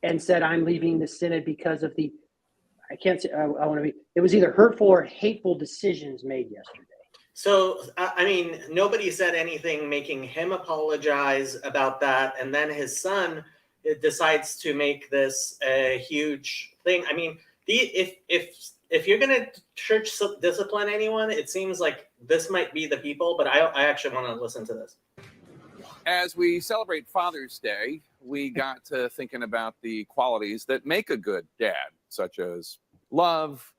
and said, "I'm leaving the Synod because of the," I can't say, I want to be, it was either hurtful or hateful decisions made yesterday. so, I mean, nobody said anything making him apologize about that. And then his son decides to make this a huge thing. I mean, if you're going to church discipline anyone, it seems like this might be the people, but I actually want to listen to this. As we celebrate Father's Day, we got to thinking about the qualities that make a good dad, such as love,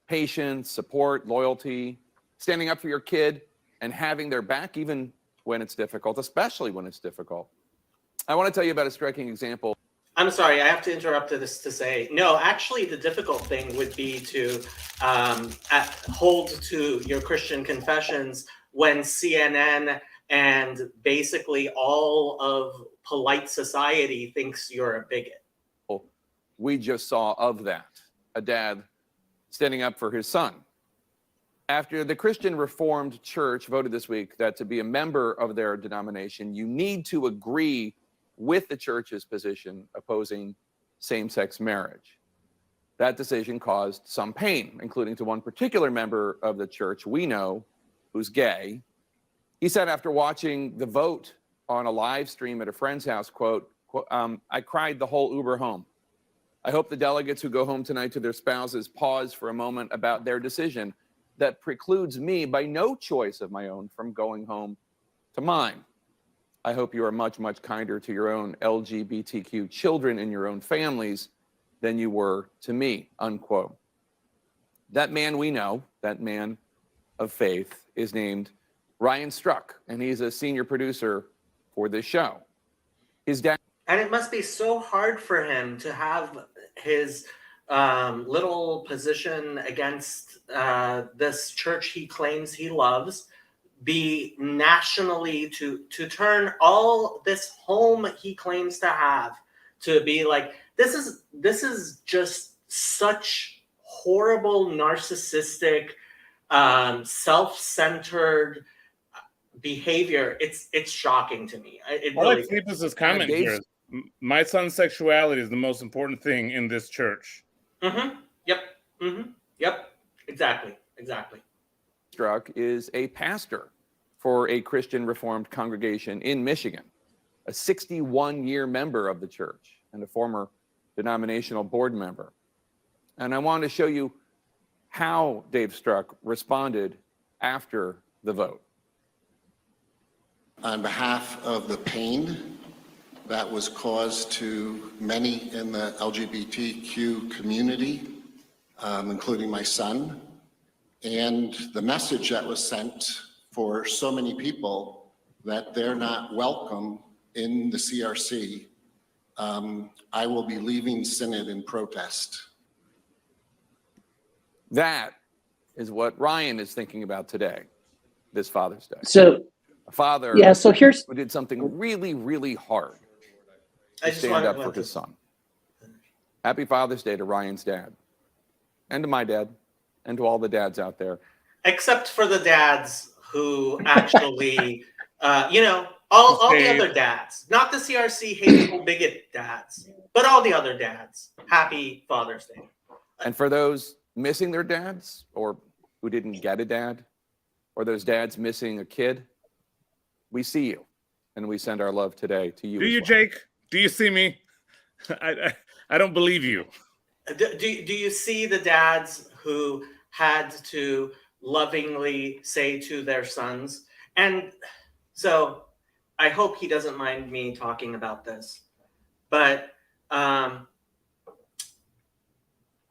patience, support, loyalty, standing up for your kid, and having their back even when it's difficult, especially when it's difficult. I want to tell you about a striking example. I'm sorry, I have to interrupt this to say, no, actually the difficult thing would be to hold to your Christian confessions when CNN and basically all of polite society thinks you're a bigot. We just saw of that, a dad standing up for his son. After the Christian Reformed Church voted this week that to be a member of their denomination, you need to agree with the church's position opposing same-sex marriage. That decision caused some pain, including to one particular member of the church we know who's gay. He said after watching the vote on a live stream at a friend's house, quote, "I cried the whole Uber home. I hope the delegates who go home tonight to their spouses pause for a moment about their decision that precludes me by no choice of my own from going home to mine. I hope you are much, much kinder to your own LGBTQ children in your own families than you were to me," unquote. That man we know, that man of faith, is named Ryan Struck, and he's a senior producer for this show. His dad. And it must be so hard for him to have his little position against this church he claims he loves be nationally to turn all this home he claims to have to be like, this is just such horrible, narcissistic, self-centered behavior. It's shocking to me. It I really like Sleepless's comment here. My son's sexuality is the most important thing in this church. Mm-hmm. Yep. Mm-hmm. Yep. Exactly. Struck is a pastor for a Christian Reformed congregation in Michigan, a 61-year member of the church and a former denominational board member. And I wanted to show you how Dave Struck responded after the vote. On behalf of the pain that was caused to many in the LGBTQ community, including my son, and the message that was sent for so many people that they're not welcome in the CRC, I will be leaving Synod in protest. That is what Ryan is thinking about today, this Father's Day. So, a father who did something really, really hard to stand up for his son. Happy Father's Day to Ryan's dad, and to my dad, and to all the dads out there. Except for the dads who actually, all the other dads, not the CRC hateful bigot dads, but all the other dads. Happy Father's Day. And for those missing their dads, or who didn't get a dad, or or those dads missing a kid, we see you, and we send our love today to you. Do you, well. Jake? Do you see me? I don't believe you. Do you see the dads who had to lovingly say to their sons? And so I hope he doesn't mind me talking about this, but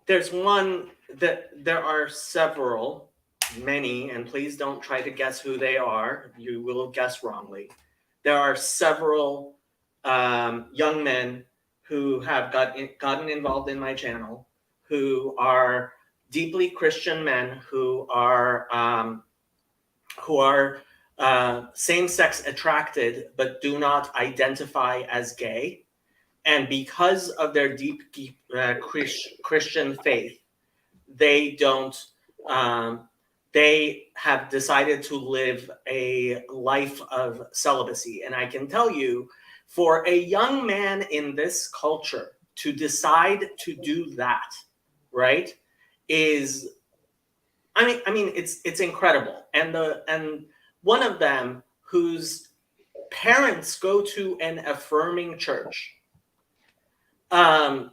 there's one that there are several, many, and please don't try to guess who they are. You will guess wrongly. There are several young men who have gotten involved in my channel, who are deeply Christian men, who are same-sex attracted but do not identify as gay, and because of their deep Christian faith, they don't. They have decided to live a life of celibacy, and I can tell you, for a young man in this culture to decide to do that, right, is, I mean, it's incredible. And one of them, whose parents go to an affirming church, I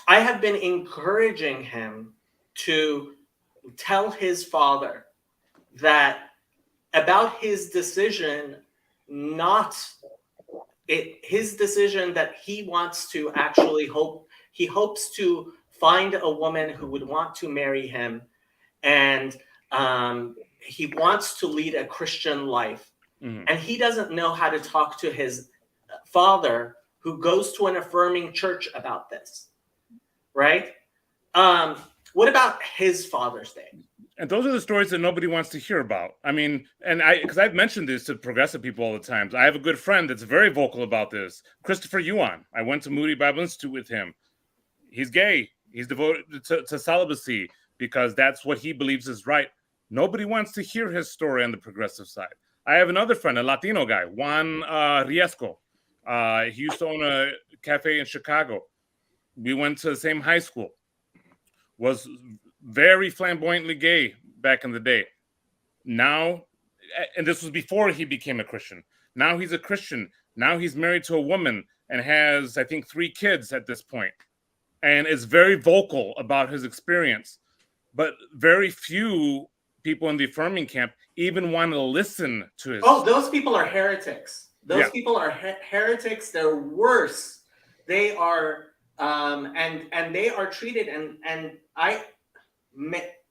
have been encouraging him to tell his father that about his decision, his decision that he wants to actually he hopes to find a woman who would want to marry him, and he wants to lead a Christian life. Mm-hmm. And he doesn't know how to talk to his father, who goes to an affirming church, about this, right? What about his Father's Day? And those are the stories that nobody wants to hear about. I mean, and because I've mentioned this to progressive people all the time. I have a good friend that's very vocal about this, Christopher Yuan. I went to Moody Bible Institute with him. He's gay. He's devoted to celibacy because that's what he believes is right. Nobody wants to hear his story on the progressive side. I have another friend, a Latino guy, Juan Riesco. He used to own a cafe in Chicago. We went to the same high school. Was very flamboyantly gay back in the day. Now, and this was before he became a Christian. Now he's a Christian. Now he's married to a woman and has, I think, 3 kids at this point, and is very vocal about his experience. But very few people in the affirming camp even want to listen to his. Oh, those people are heretics. Those people are heretics. They're worse. They are, and they are treated, and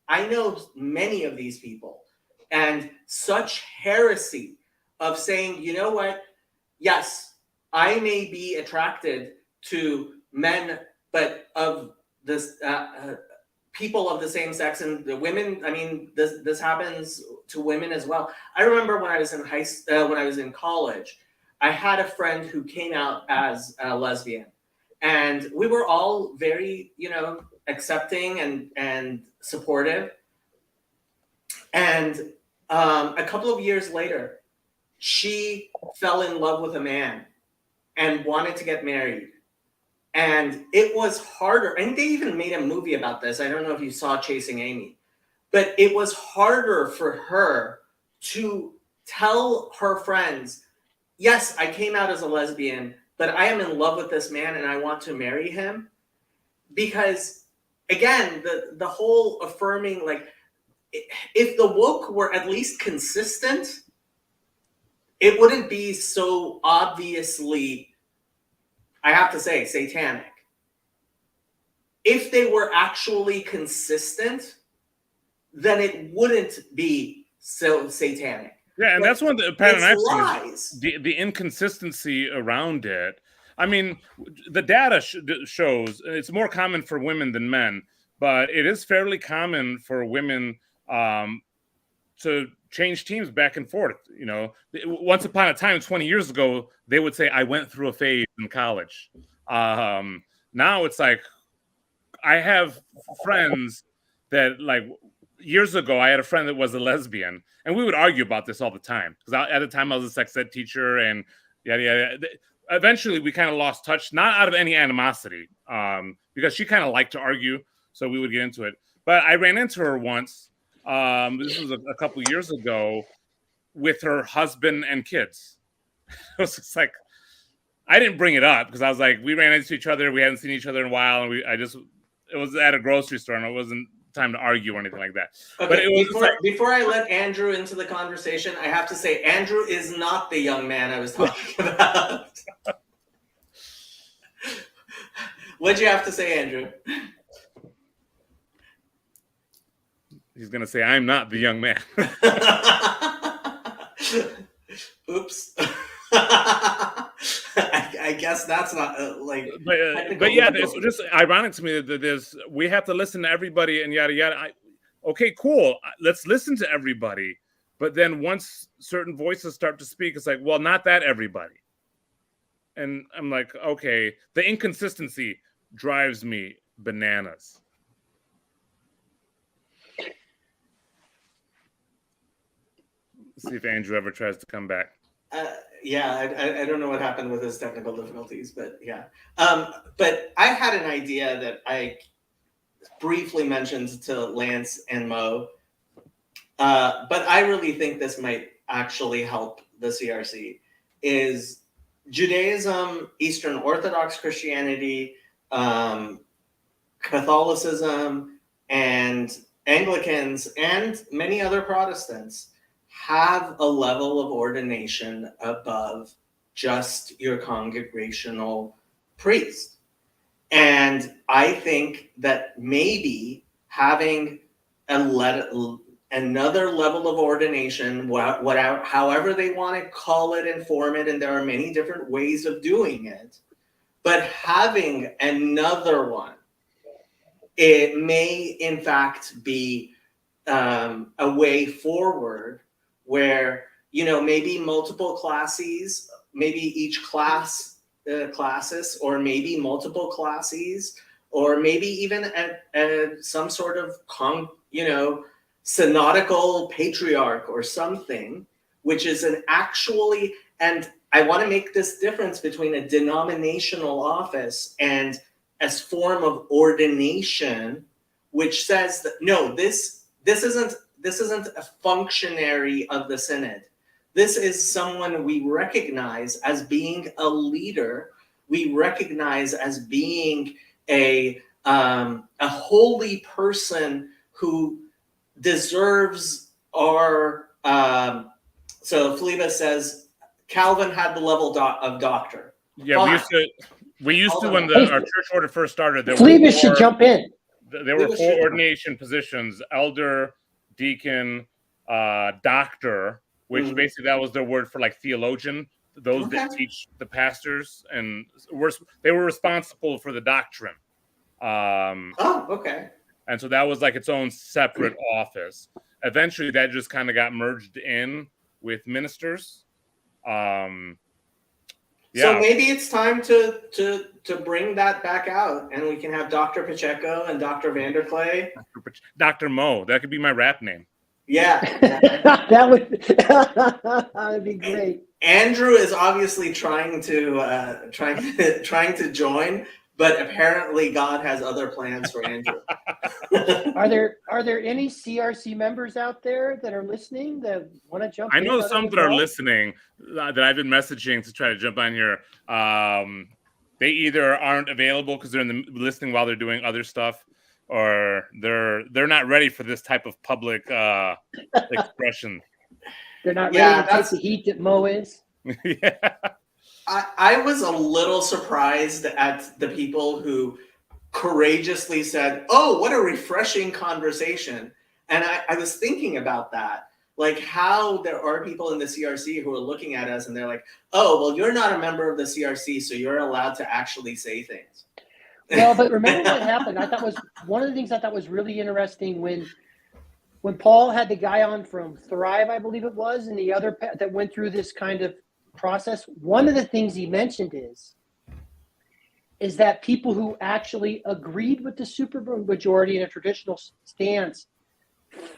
I know many of these people, and such heresy of saying, you know what? Yes, I may be attracted to men, but of this people of the same sex, and the women. I mean, this happens to women as well. I remember when I was in college, I had a friend who came out as a lesbian, and we were all very, accepting and supportive. And a couple of years later, she fell in love with a man and wanted to get married. And it was harder. And they even made a movie about this. I don't know if you saw Chasing Amy, but it was harder for her to tell her friends, yes, I came out as a lesbian, but I am in love with this man and I want to marry him. Because again, the whole affirming, like, if the woke were at least consistent, it wouldn't be so obviously, I have to say, satanic. If they were actually consistent, then it wouldn't be so satanic. Yeah, and that's one of the pattern I've seen, the inconsistency around it. I mean, the data shows it's more common for women than men, but it is fairly common for women to change teams back and forth. Once upon a time, 20 years ago, they would say, I went through a phase in college. Now it's like, I have friends that, like, years ago, I had a friend that was a lesbian, and we would argue about this all the time. Because at the time, I was a sex ed teacher, and eventually we kind of lost touch, not out of any animosity, because she kind of liked to argue, so we would get into it. But I ran into her once This was a couple years ago with her husband and kids. It was just like, I didn't bring it up because I was like, we ran into each other. We hadn't seen each other in a while. And it was at a grocery store and it wasn't time to argue or anything like that. Okay, But it was before I let Andrew into the conversation, I have to say Andrew is not the young man I was talking about. What'd you have to say, Andrew? He's going to say, I'm not the young man. Oops. I guess that's not but yeah, it's just ironic to me that we have to listen to everybody and yada yada. Okay, cool. Let's listen to everybody. But then once certain voices start to speak, it's like, well, not that everybody. And I'm like, okay, the inconsistency drives me bananas. Let's see if Andrew ever tries to come back. I don't know what happened with his technical difficulties, but yeah. But I had an idea that I briefly mentioned to Lance and Mo, but I really think this might actually help the CRC, is Judaism, Eastern Orthodox Christianity, Catholicism, and Anglicans, and many other Protestants have a level of ordination above just your congregational priest. And I think that maybe having another level of ordination, however they want to call it and form it, and there are many different ways of doing it, but having another one, it may in fact be a way forward where, maybe multiple classes, maybe each classes, or maybe multiple classes, or maybe even some sort of synodical patriarch or something, which is and I want to make this difference between a denominational office and a form of ordination, which says that no, this isn't a functionary of the synod. This is someone we recognize as being a leader. We recognize as being a holy person who deserves our. So Philippa says Calvin had the level of doctor. Yeah, Fine. we used to when our church order first started. Philippa should jump in. There were 4 ordination positions: elder, deacon, doctor, which basically that was their word for like theologian, those that teach the pastors, and they were responsible for the doctrine. Okay. And so that was like its own separate office. Eventually that just kind of got merged in with ministers. So maybe it's time to bring that back out, and we can have Dr. Pacheco and Dr. Vanderclay. Dr. Mo, that could be my rap name. Yeah. That'd be great. Andrew is obviously trying to join, but apparently God has other plans for Andrew. Are there any CRC members out there that are listening that want to jump in? I know some that are listening that I've been messaging to try to jump on here. They either aren't available because they're listening while they're doing other stuff, or they're not ready for this type of public expression. They're not ready to take the heat that Mo is. Yeah. I was a little surprised at the people who courageously said, "Oh, what a refreshing conversation." And I was thinking about that, like how there are people in the CRC who are looking at us and they're like, "Oh, well, you're not a member of the CRC, so you're allowed to actually say things." Well, but remember what happened? I thought was one of the things I thought was really interesting when Paul had the guy on from Thrive, I believe it was, and the other that went through this kind of process. One of the things he mentioned is that people who actually agreed with the supermajority in a traditional stance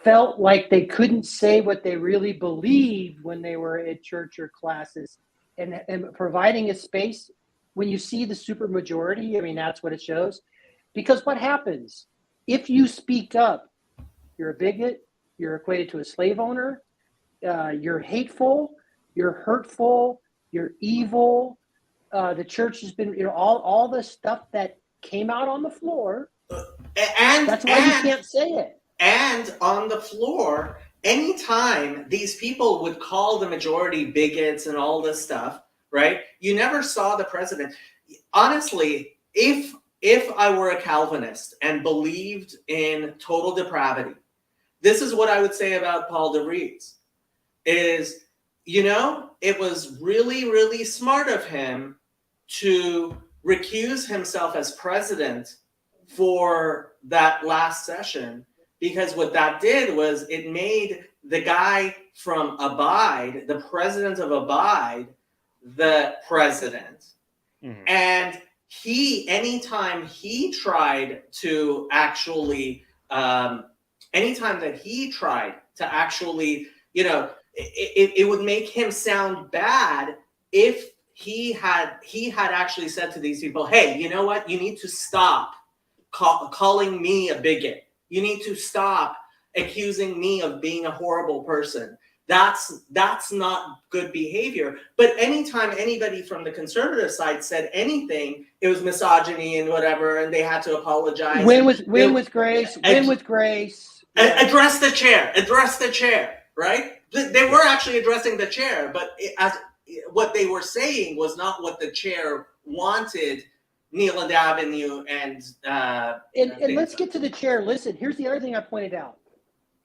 felt like they couldn't say what they really believed when they were at church or classes, and providing a space when you see the supermajority. I mean, that's what it shows. Because what happens if you speak up? You're a bigot, You're equated to a slave owner. You're hateful. You're hurtful. You're evil. The church has been, all the stuff that came out on the floor. And that's why you can't say it. And on the floor, anytime these people would call the majority bigots and all this stuff, right? You never saw the president. Honestly, if I were a Calvinist and believed in total depravity, this is what I would say about Paul DeVries, is, it was really, really smart of him to recuse himself as president for that last session, because what that did was it made the guy from Abide, the president of Abide, the president. Mm-hmm. And anytime he tried to actually, it would make him sound bad if he had actually said to these people, hey, you know what? You need to stop calling me a bigot. You need to stop accusing me of being a horrible person. That's not good behavior. But anytime anybody from the conservative side said anything, it was misogyny and whatever, and they had to apologize. Win with grace. Address the chair, right? They were actually addressing the chair, but what they were saying was not what the chair wanted Neil and Avenue and let's get to the chair. Listen, here's the other thing I pointed out.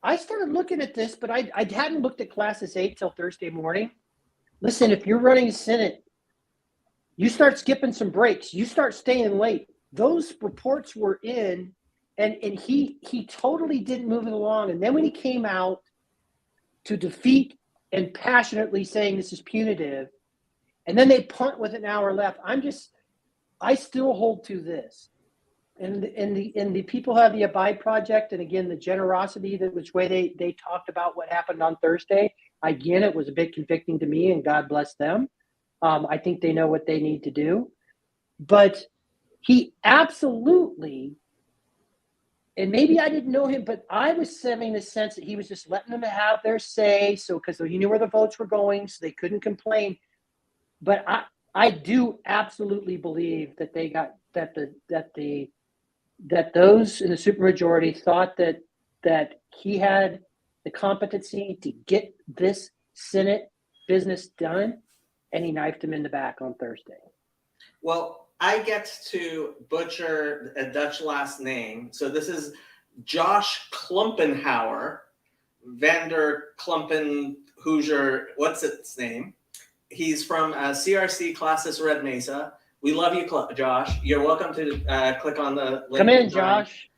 I started looking at this, but I hadn't looked at Classes 8 till Thursday morning. Listen, if you're running a Synod, you start skipping some breaks. You start staying late. Those reports were in, and he totally didn't move it along. And then when he came out to defeat and passionately saying this is punitive, and then they punt with an hour left, I still hold to this. And the people have the Abide Project, and again, the generosity, which way they talked about what happened on Thursday. Again, it was a bit convicting to me, and God bless them. I think they know what they need to do. But he absolutely, and maybe I didn't know him, but I was having the sense that he was just letting them have their say, because he knew where the votes were going, so they couldn't complain. But I do absolutely believe that they got that those in the supermajority thought that he had the competency to get this Senate business done, and he knifed him in the back on Thursday. Well, I get to butcher a Dutch last name, so this is Josh Klumpenhauer, Vander Klumpen Hoosier. What's its name? He's from CRC Classes Red Mesa. We love you, Josh. You're welcome to click on the link. Come in, Josh.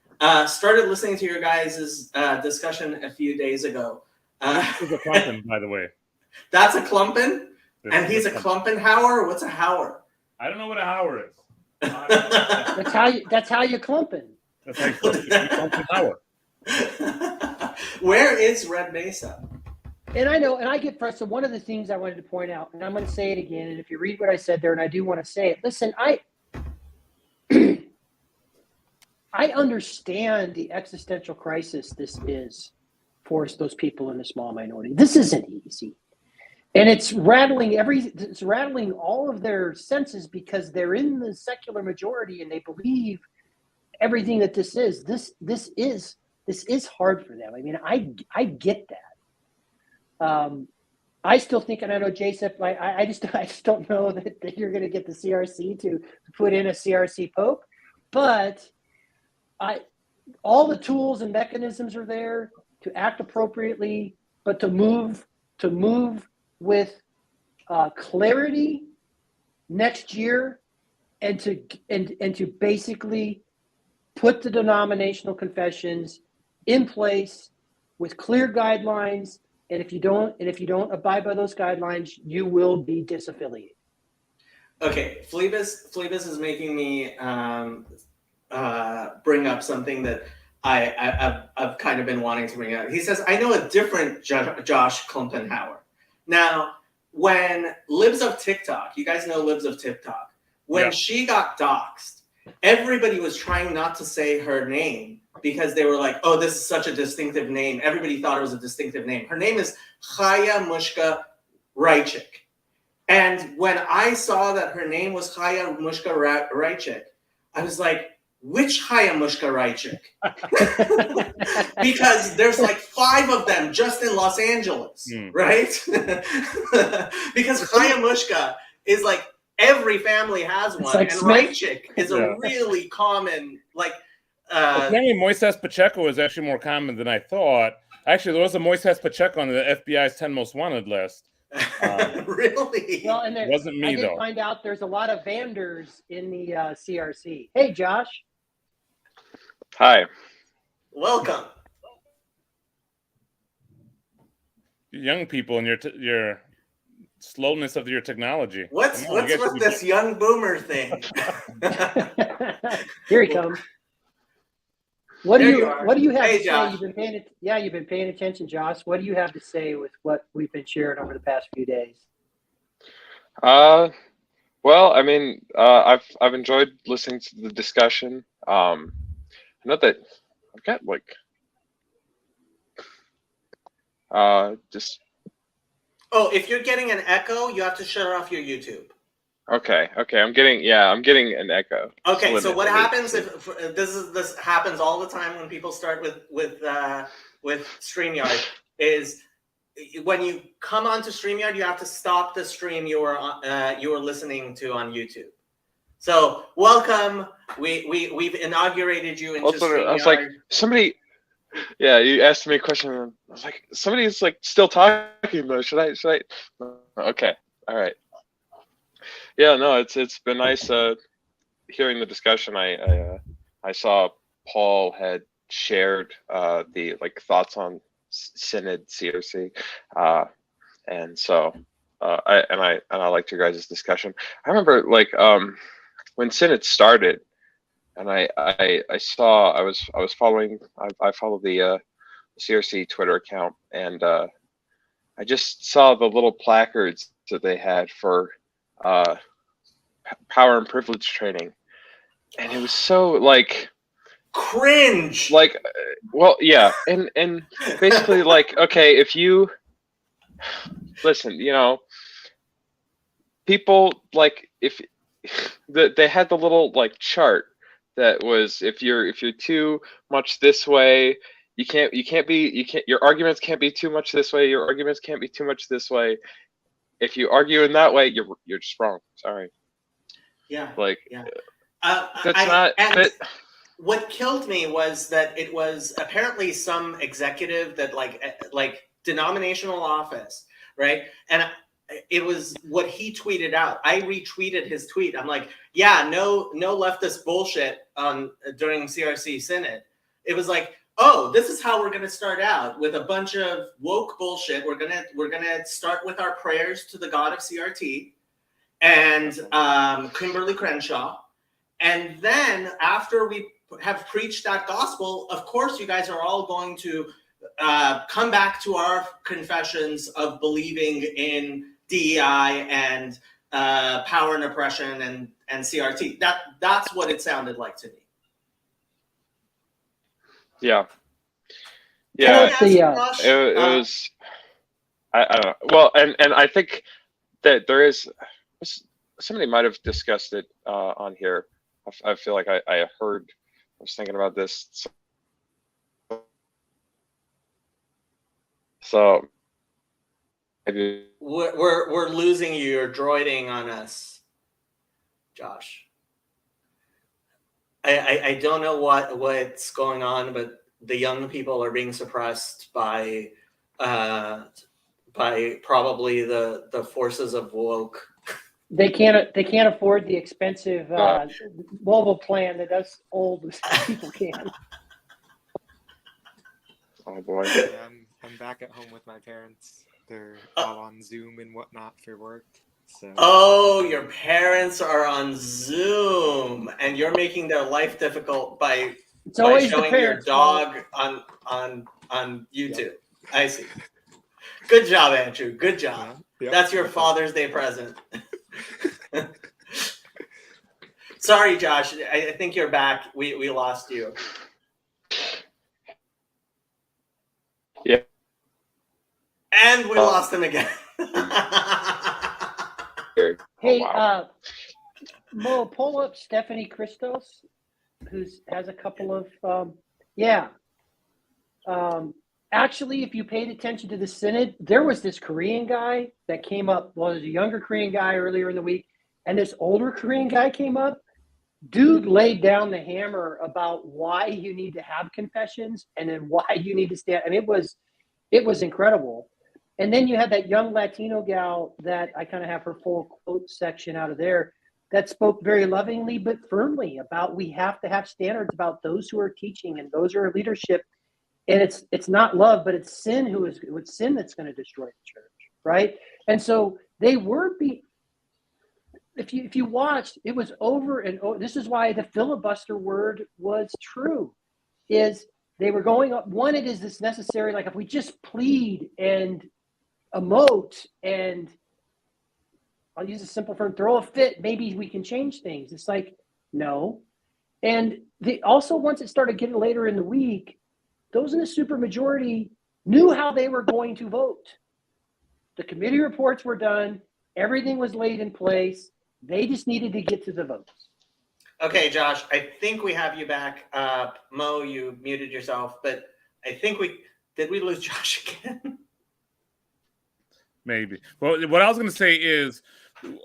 Started listening to your guys' discussion a few days ago. This is a Klumpen, by the way. That's a Klumpen? And he's a Klumpenhauer? What's a Hauer? I don't know what a Hauer is. That's how you Klumpen. That's how you Klumpen Hauer. Where is Red Mesa? And I know, and I get frustrated. One of the things I wanted to point out, and I'm going to say it again, and if you read what I said there, and I do want to say it, listen, I understand the existential crisis this is for those people in the small minority. This isn't easy. And it's rattling all of their senses, because they're in the secular majority and they believe everything that this is. This is hard for them. I mean, I get that. I still think, and I know Joseph, I just don't know that you're going to get the CRC to put in a CRC Pope, but all the tools and mechanisms are there to act appropriately, but to move with clarity next year, and to basically put the denominational confessions in place with clear guidelines. And if you don't abide by those guidelines, you will be disaffiliated. Okay, Phlebas is making me bring up something that I've kind of been wanting to bring up. He says, I know a different Josh Klumpenhauer. Now, when Libs of TikTok, you guys know Libs of TikTok, when she got doxxed, everybody was trying not to say her name, because they were like, oh, this is such a distinctive name. Everybody thought it was a distinctive name. Her name is Chaya Mushka Raichik. And when I saw that her name was Chaya Mushka Raichik, I was like, which Chaya Mushka Raichik? Because there's like 5 of them just in Los Angeles, right? Because Chaya Mushka is like every family has one, like and Smith. Raichik is a really common, like. Apparently, Moises Pacheco is actually more common than I thought. Actually, there was a Moises Pacheco on the FBI's 10 most wanted list. Really? Well, and It wasn't me, I did though. find out there's a lot of Vanders in the CRC. Hey, Josh. Hi. Welcome. Young people and your slowness of your technology. What's with this young boomer thing? Here he comes. What do you have Hey, to Josh. say? You've been paying attention, Josh. What do you have to say with what we've been sharing over the past few days? Well, I mean, I've enjoyed listening to the discussion. I know that I've got like just. Oh, if you're getting an echo, you have to shut off your YouTube. Okay. I'm getting an echo. Okay, so what happens if this happens all the time when people start with StreamYard is when you come onto StreamYard, you have to stop the stream you were listening to on YouTube. So welcome, we've inaugurated you into StreamYard. I was like, somebody. Yeah, you asked me a question. And I was like, somebody's like still talking though. Should I? Okay, all right. Yeah, no, it's been nice hearing the discussion. I saw Paul had shared the like thoughts on Synod CRC, and so I liked your guys' discussion. I remember like when Synod started, and I was following. I follow the CRC Twitter account, and I just saw the little placards that they had for power and privilege training, and it was so like cringe. Like, well, yeah, and basically like, okay, if you listen, you know, people like if they had the little like chart that was if you're too much this way, your arguments can't be too much this way, your arguments can't be too much this way. If you argue in that way, you're just wrong. Sorry. Yeah. Like, yeah. What killed me was that it was apparently some executive that like denominational office, right? And it was what he tweeted out. I retweeted his tweet. I'm like, yeah, no leftist bullshit during CRC Synod. It was like, oh, this is how we're going to start out with a bunch of woke bullshit. We're gonna start with our prayers to the God of CRT and Kimberly Crenshaw, and then after we have preached that gospel, of course, you guys are all going to come back to our confessions of believing in DEI and power and oppression and CRT. That's what it sounded like to me. Yeah. It was. I don't know. Well, and I think that there is. Somebody might have discussed it on here. I feel like I heard. I was thinking about this. So maybe we're losing you. You're droiding on us, Josh. I don't know what's going on, but the young people are being suppressed by probably the forces of woke. They can't afford the expensive mobile plan that us old people can. Oh boy! Yeah, I'm back at home with my parents. They're all on Zoom and whatnot for work. So. Oh, your parents are on Zoom, and you're making their life difficult by showing your dog on YouTube. Yeah. I see. Good job, Andrew. Good job. Yep. That's your Father's Day present. Sorry, Josh. I think you're back. We lost you. And we lost him again. Hey, wow. Mo, pull up Stephanie Christos, has a couple of actually, if you paid attention to the synod, there was this Korean guy that came up. Well, there's a younger Korean guy earlier in the week, and this older Korean guy came up. Dude laid down the hammer about why you need to have confessions and then why you need to stand. I mean, it was incredible. And then you had that young Latino gal that I kind of have her full quote section out of there that spoke very lovingly but firmly about we have to have standards about those who are teaching and those who are leadership. And it's not love, but it's sin it's sin that's going to destroy the church, right? And so they were if you watched, it was over and over. This is why the filibuster word was true, is they were going up. One, it is this necessary, like if we just plead and emote and I'll use a simple term, throw a fit, maybe we can change things. It's like, no. And they also, once it started getting later in the week, those in the supermajority knew how they were going to vote. The committee reports were done. Everything was laid in place. They just needed to get to the votes. Okay, Josh, I think we have you back. Mo, you muted yourself, but I think did we lose Josh again? Maybe. Well, what I was going to say is,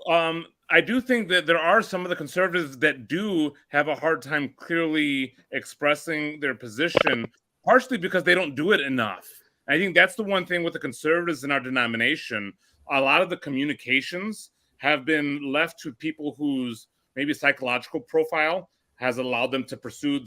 I do think that there are some of the conservatives that do have a hard time clearly expressing their position, partially because they don't do it enough. I think that's the one thing with the conservatives in our denomination. A lot of the communications have been left to people whose maybe psychological profile has allowed them to pursue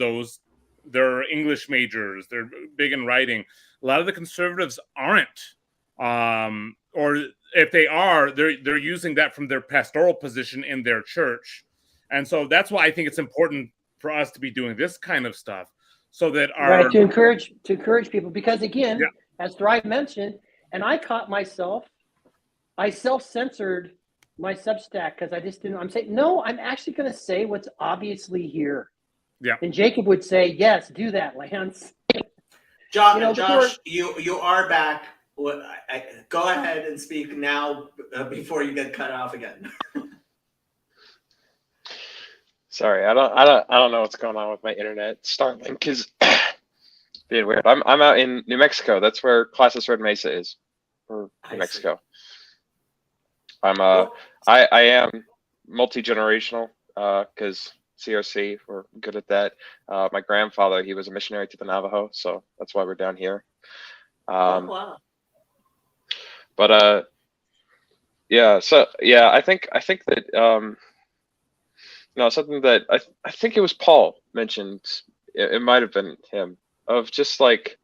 their English majors, they're big in writing. A lot of the conservatives aren't. Or if they are, they're using that from their pastoral position in their church. And so that's why I think it's important for us to be doing this kind of stuff so that right, to encourage people, because again, as Thrive mentioned, and I caught myself, I self-censored my Substack because I just didn't. I'm saying, no, I'm actually going to say what's obviously here. Yeah. And Jacob would say, yes, do that, Lance. Josh, you are back. Go ahead and speak now before you get cut off again. Sorry, I don't know what's going on with my internet. Starlink is being weird. I'm out in New Mexico. That's where Classes Red Mesa is, or New Mexico. I am multi-generational because CRC, we're good at that. My grandfather, he was a missionary to the Navajo, so that's why we're down here. Wow. But yeah, so yeah, I think that something that I think it was Paul mentioned, it might have been him, of just like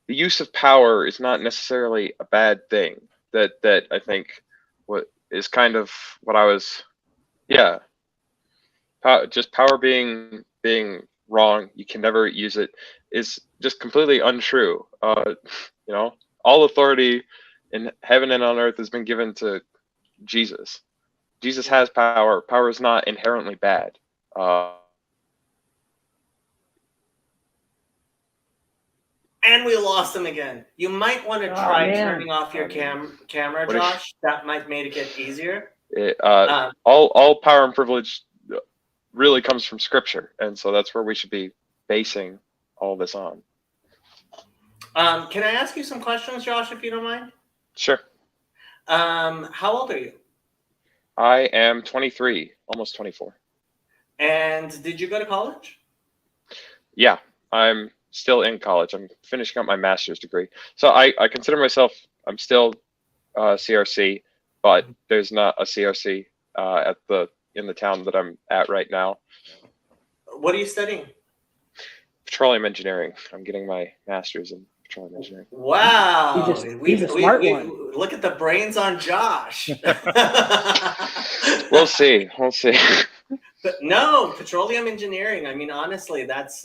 the use of power is not necessarily a bad thing. That I think what is kind of what I was, just power being wrong, you can never use it, is just completely untrue. All authority in heaven and on earth has been given to Jesus. Jesus has power. Power is not inherently bad. And we lost him again. You might want to try turning off your camera, Josh. That might make it easier. All power and privilege really comes from Scripture, and so that's where we should be basing all this on. Can I ask you some questions, Josh, if you don't mind? Sure. How old are you? I am 23, almost 24. And did you go to college? Yeah, I'm still in college. I'm finishing up my master's degree. So I consider myself, I'm still CRC, but there's not a CRC in the town that I'm at right now. What are you studying? Petroleum engineering. I'm getting my master's in petroleum engineering. Wow. He's a smart one. Look at the brains on Josh. We'll see. But no, petroleum engineering. I mean, honestly, that's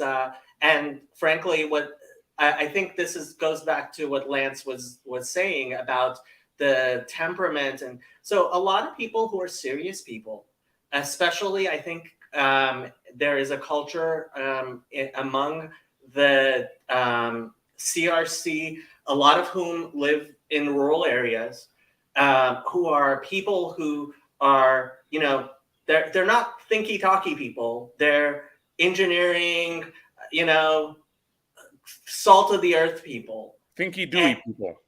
and frankly, what I think goes back to what Lance was saying about the temperament. And so a lot of people who are serious people, especially, I think there is a culture among the CRC a lot of whom live in rural areas, who are people who are, you know, they're not thinky talky people. They're engineering, you know, salt of the earth people. Thinky Dewey people.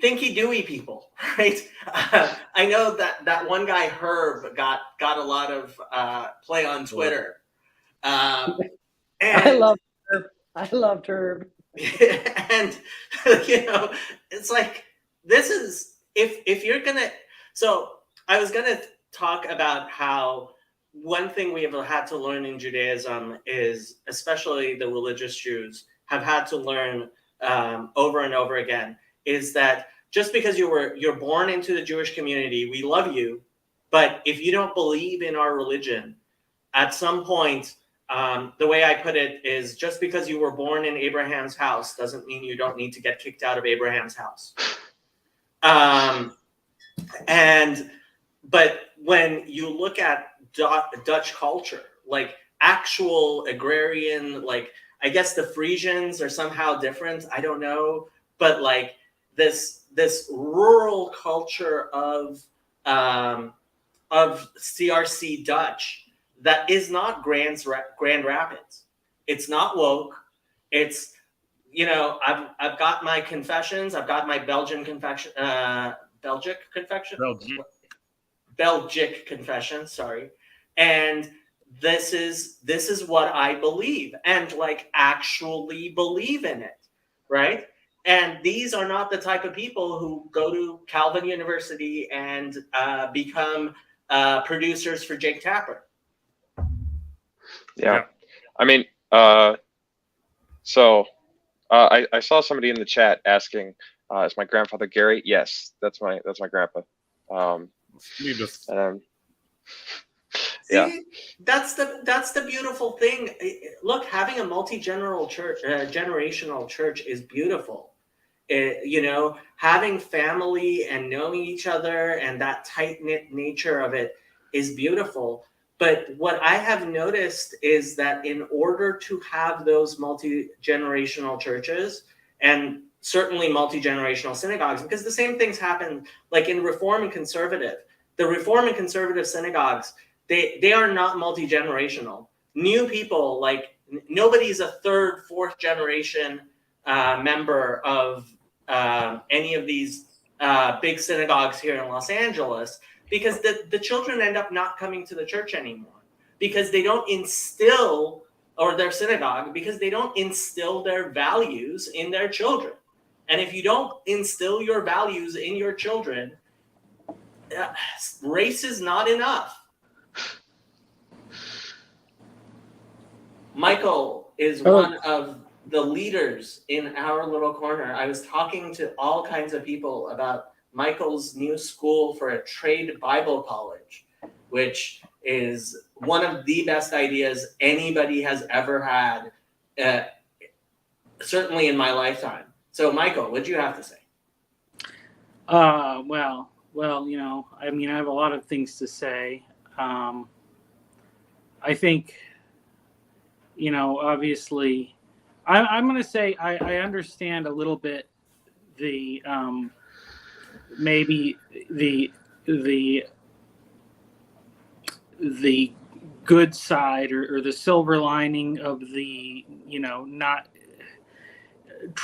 Thinky Dewey people, right? I know that one guy Herb got a lot of play on Twitter. And I loved Herb. and you know, it's like, this is, if you're gonna, so I was gonna talk about how one thing we have had to learn in Judaism is, especially the religious Jews have had to learn over and over again, is that just because you're born into the Jewish community, we love you, but if you don't believe in our religion, at some point, the way I put it is, just because you were born in Abraham's house doesn't mean you don't need to get kicked out of Abraham's house. But when you look at Dutch culture, like actual agrarian, like, I guess the Frisians are somehow different, I don't know, but like this rural culture of CRC Dutch that is not Grand Rapids. It's not woke. It's, you know, I've got my confessions. I've got my Belgic confession. Sorry, and this is what I believe, and like actually believe in it, right? And these are not the type of people who go to Calvin University and become producers for Jake Tapper. Yeah. I mean, so I saw somebody in the chat asking, is my grandfather Gary? Yes, that's my grandpa. See, that's the beautiful thing. Look, having a generational church is beautiful. You know, having family and knowing each other and that tight-knit nature of it is beautiful. But what I have noticed is that in order to have those multi-generational churches, and certainly multi-generational synagogues, because the same things happen like in Reform and Conservative. The Reform and Conservative synagogues, they are not multi-generational. New people, like nobody's a third, fourth generation member of any of these big synagogues here in Los Angeles, because the children end up not coming to the church anymore because they don't instill, or their synagogue, because they don't instill their values in their children. And if you don't instill your values in your children, race is not enough. Michael is one of the leaders in our little corner. I was talking to all kinds of people about Michael's new school for a trade Bible college, which is one of the best ideas anybody has ever had, certainly in my lifetime. So, Michael, what do you have to say? Well, you know, I mean, I have a lot of things to say. I think, you know, obviously, I'm going to say I understand a little bit the maybe the good side or the silver lining of the, you know, not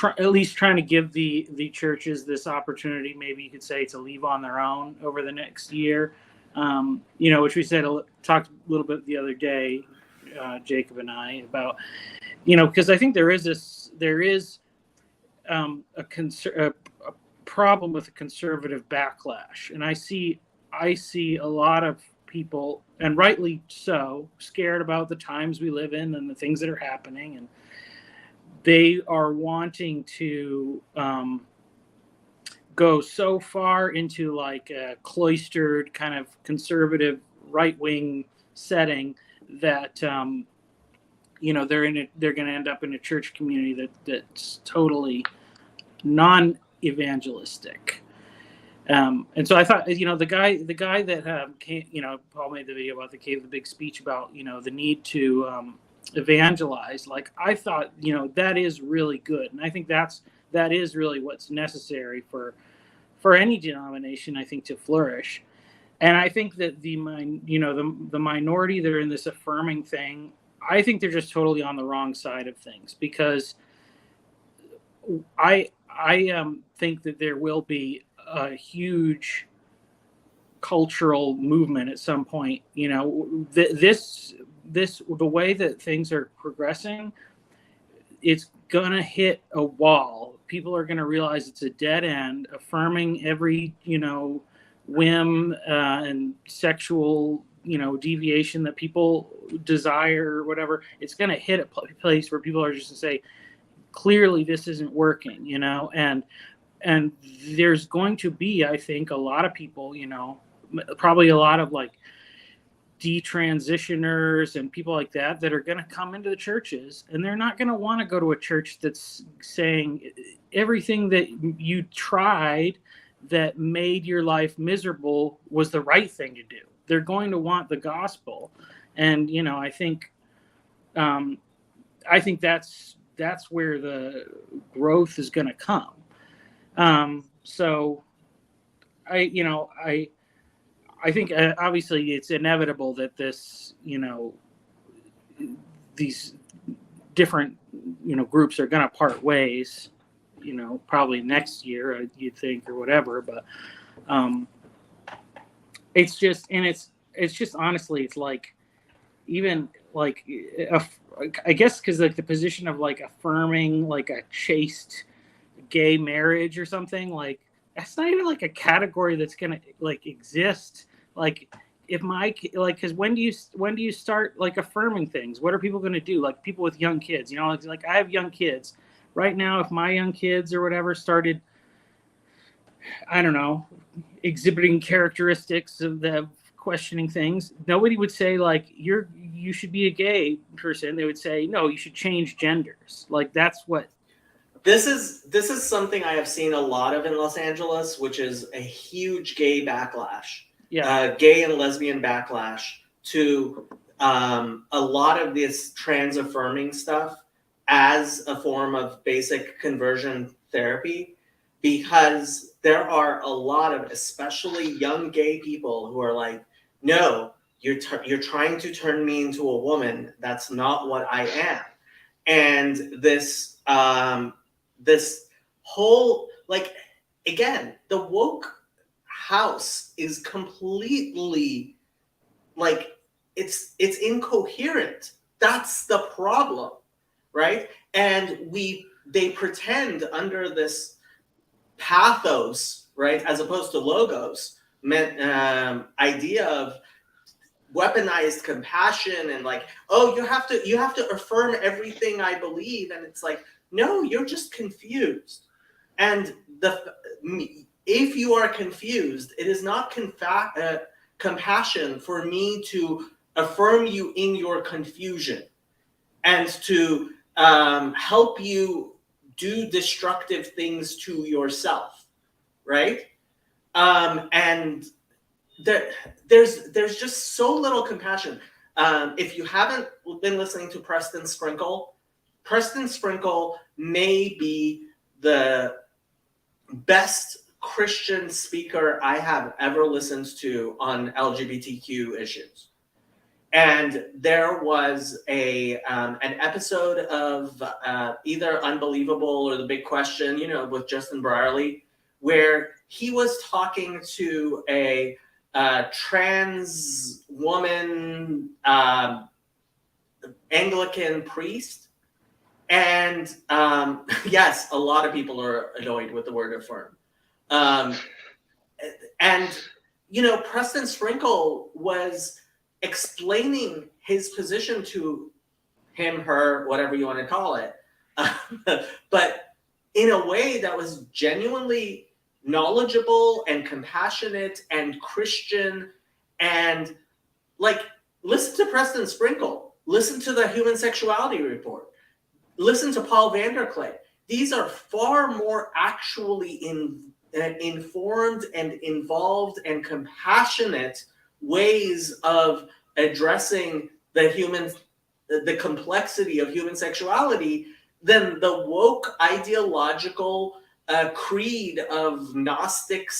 at least trying to give the churches this opportunity, maybe you could say, to leave on their own over the next year, you know, which we talked a little bit the other day, Jacob and I, about, you know, because I think there is a problem with a conservative backlash, and I see a lot of people, and rightly so, scared about the times we live in and the things that are happening, and they are wanting to go so far into like a cloistered kind of conservative right-wing setting that you know, they're going to end up in a church community that's totally non-evangelistic. And so I thought, you know, the guy that came, you know, Paul made the video about gave the big speech about, you know, the need to evangelize. Like, I thought, you know, that is really good, and I think that's that is really what's necessary for any denomination, I think, to flourish. And I think that the minority that are in this affirming thing, I think they're just totally on the wrong side of things, because I think that there will be a huge cultural movement at some point. The way that things are progressing, it's gonna hit a wall. People are gonna realize it's a dead end. Affirming every whim and sexual deviation that people desire or whatever, it's gonna hit a place where people are just gonna say, clearly this isn't working, and there's going to be, I think, a lot of people, probably a lot of like detransitioners and people like that are going to come into the churches, and they're not going to want to go to a church that's saying everything that you tried that made your life miserable was the right thing to do. They're going to want the gospel. And I think that's where the growth is going to come. So I think obviously it's inevitable that this, these different, groups are going to part ways, probably next year, you'd think, or whatever. But it's just, and it's just, honestly, it's like, even like, I guess, because like the position of like affirming like a chaste gay marriage or something, like that's not even like a category that's gonna like exist. Like if because when do you start like affirming things? What are people going to do? Like people with young kids, like I have young kids right now. If my young kids or whatever started, I don't know, exhibiting characteristics of the questioning things, nobody would say like you should be a gay person. They would say, no, you should change genders. Like that's what. This is something I have seen a lot of in Los Angeles, which is a huge gay backlash. Yeah. Gay and lesbian backlash to a lot of this trans affirming stuff as a form of basic conversion therapy, because there are a lot of especially young gay people who are like, no, you're trying to turn me into a woman. That's not what I am. And this whole, like, again, the woke house is completely like it's incoherent. That's the problem, right? And they pretend under this pathos, right, as opposed to logos, idea of weaponized compassion and like, oh, you have to affirm everything I believe, and it's like, no, you're just confused. And if you are confused, it is not compassion for me to affirm you in your confusion and to help you do destructive things to yourself, right? And there's just so little compassion. If you haven't been listening to Preston Sprinkle may be the best Christian speaker I have ever listened to on LGBTQ issues. And there was an episode of either Unbelievable or The Big Question, with Justin Brierley, where he was talking to a trans woman Anglican priest. And yes, a lot of people are annoyed with the word affirm. And Preston Sprinkle was explaining his position to him, her, whatever you want to call it, but in a way that was genuinely knowledgeable and compassionate and Christian. And like, listen to Preston Sprinkle, listen to the Human Sexuality Report, listen to Paul Vanderklay. These are far more actually informed and involved and compassionate ways of addressing the complexity of human sexuality than the woke ideological creed of Gnostic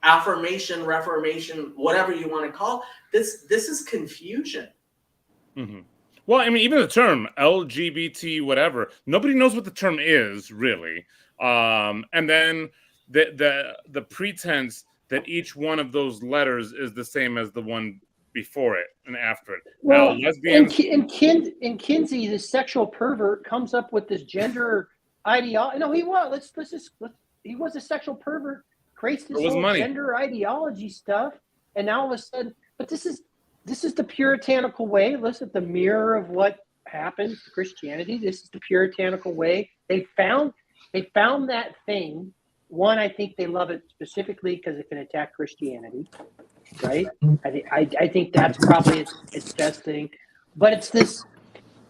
affirmation, reformation, whatever you want to call this. This is confusion. Mm-hmm. Well, I mean, even the term LGBT, whatever, nobody knows what the term is really. And then the pretense that each one of those letters is the same as the one before it and after it. Well, now, lesbians. and Kinsey, this sexual pervert, comes up with this gender ideology. No, he was. He was a sexual pervert. Creates this whole money. gender ideology stuff, and now all of a sudden, but this is the puritanical way. Listen, the mirror of what happened to Christianity. This is the puritanical way. They found that thing. One, I think they love it specifically because it can attack Christianity, right? I think that's probably its best thing. But it's this: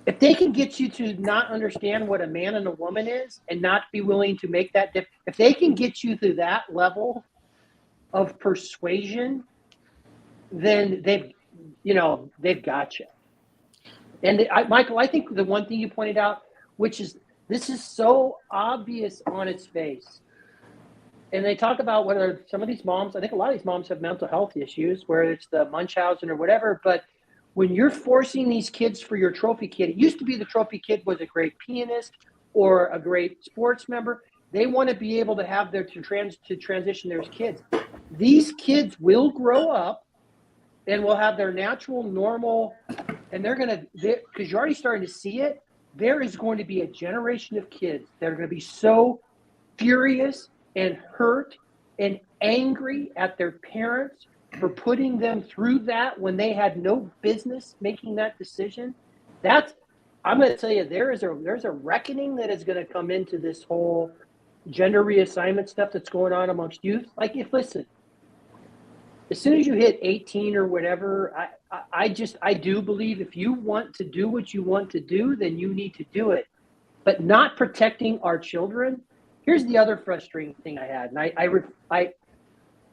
if they can get you to not understand what a man and a woman is, and not be willing to make that if they can get you to that level of persuasion, then they've got you. And Michael, I think the one thing you pointed out, which is this is so obvious on its face. And they talk about whether some of these moms, I think a lot of these moms have mental health issues, whether it's the Munchausen or whatever. But when you're forcing these kids for your trophy kid, it used to be the trophy kid was a great pianist or a great sports member. They want to be able to have their to transition their kids. These kids will grow up and will have their natural, normal, and because you're already starting to see it, there is going to be a generation of kids that are going to be so furious and hurt and angry at their parents for putting them through that when they had no business making that decision. I'm going to tell you, there's a reckoning that is going to come into this whole gender reassignment stuff that's going on amongst youth. Like, listen, as soon as you hit 18 or whatever, I do believe if you want to do what you want to do, then you need to do it. But not protecting our children. Here's the other frustrating thing I had, and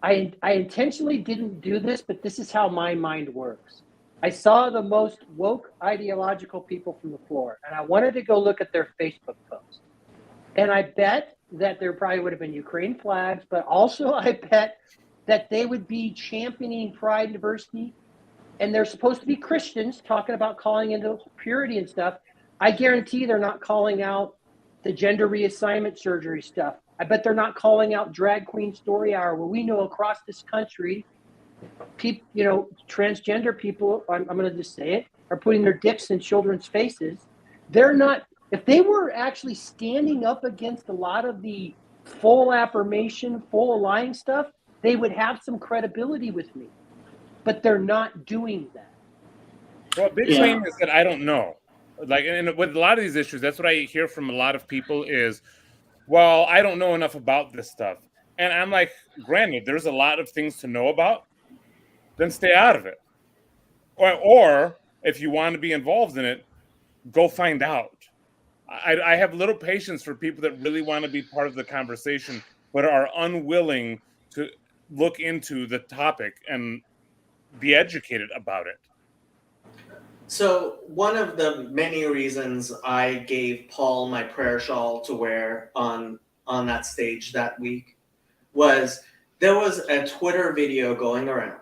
I intentionally didn't do this, but this is how my mind works. I saw the most woke ideological people from the floor, and I wanted to go look at their Facebook post. And I bet that there probably would have been Ukraine flags, but also I bet that they would be championing pride and diversity. And they're supposed to be Christians talking about calling into purity and stuff. I guarantee they're not calling out the gender reassignment surgery stuff. I bet they're not calling out drag queen story hour, where we know across this country, people, transgender people, I'm going to just say it, are putting their dicks in children's faces. They're not, if they were actually standing up against a lot of the full affirmation, full aligning stuff, they would have some credibility with me. But they're not doing that. Well, big thing is that I don't know. Like, and with a lot of these issues, that's what I hear from a lot of people is, well, I don't know enough about this stuff. And I'm like, granted, there's a lot of things to know about, then stay out of it. Or if you want to be involved in it, go find out. I have little patience for people that really want to be part of the conversation, but are unwilling to look into the topic and be educated about it. So one of the many reasons I gave Paul my prayer shawl to wear on that stage that week was there was a Twitter video going around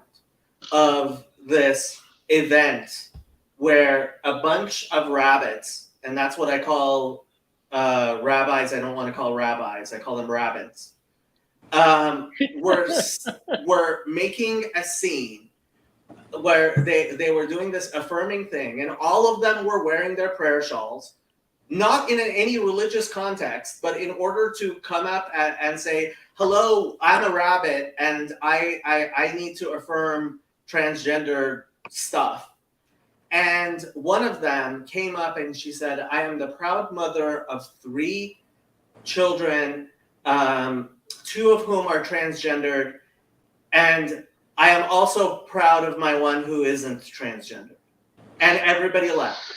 of this event where a bunch of rabbits, and that's what I call rabbis. I don't want to call rabbis. I call them rabbits. Were making a scene where they were doing this affirming thing, and all of them were wearing their prayer shawls, not in any religious context, but in order to come up and say, hello, I'm a rabbit, and I need to affirm transgender stuff. And one of them came up and she said, I am the proud mother of 3 children, 2 of whom are transgendered, and I am also proud of my one who isn't transgender. And everybody laughed.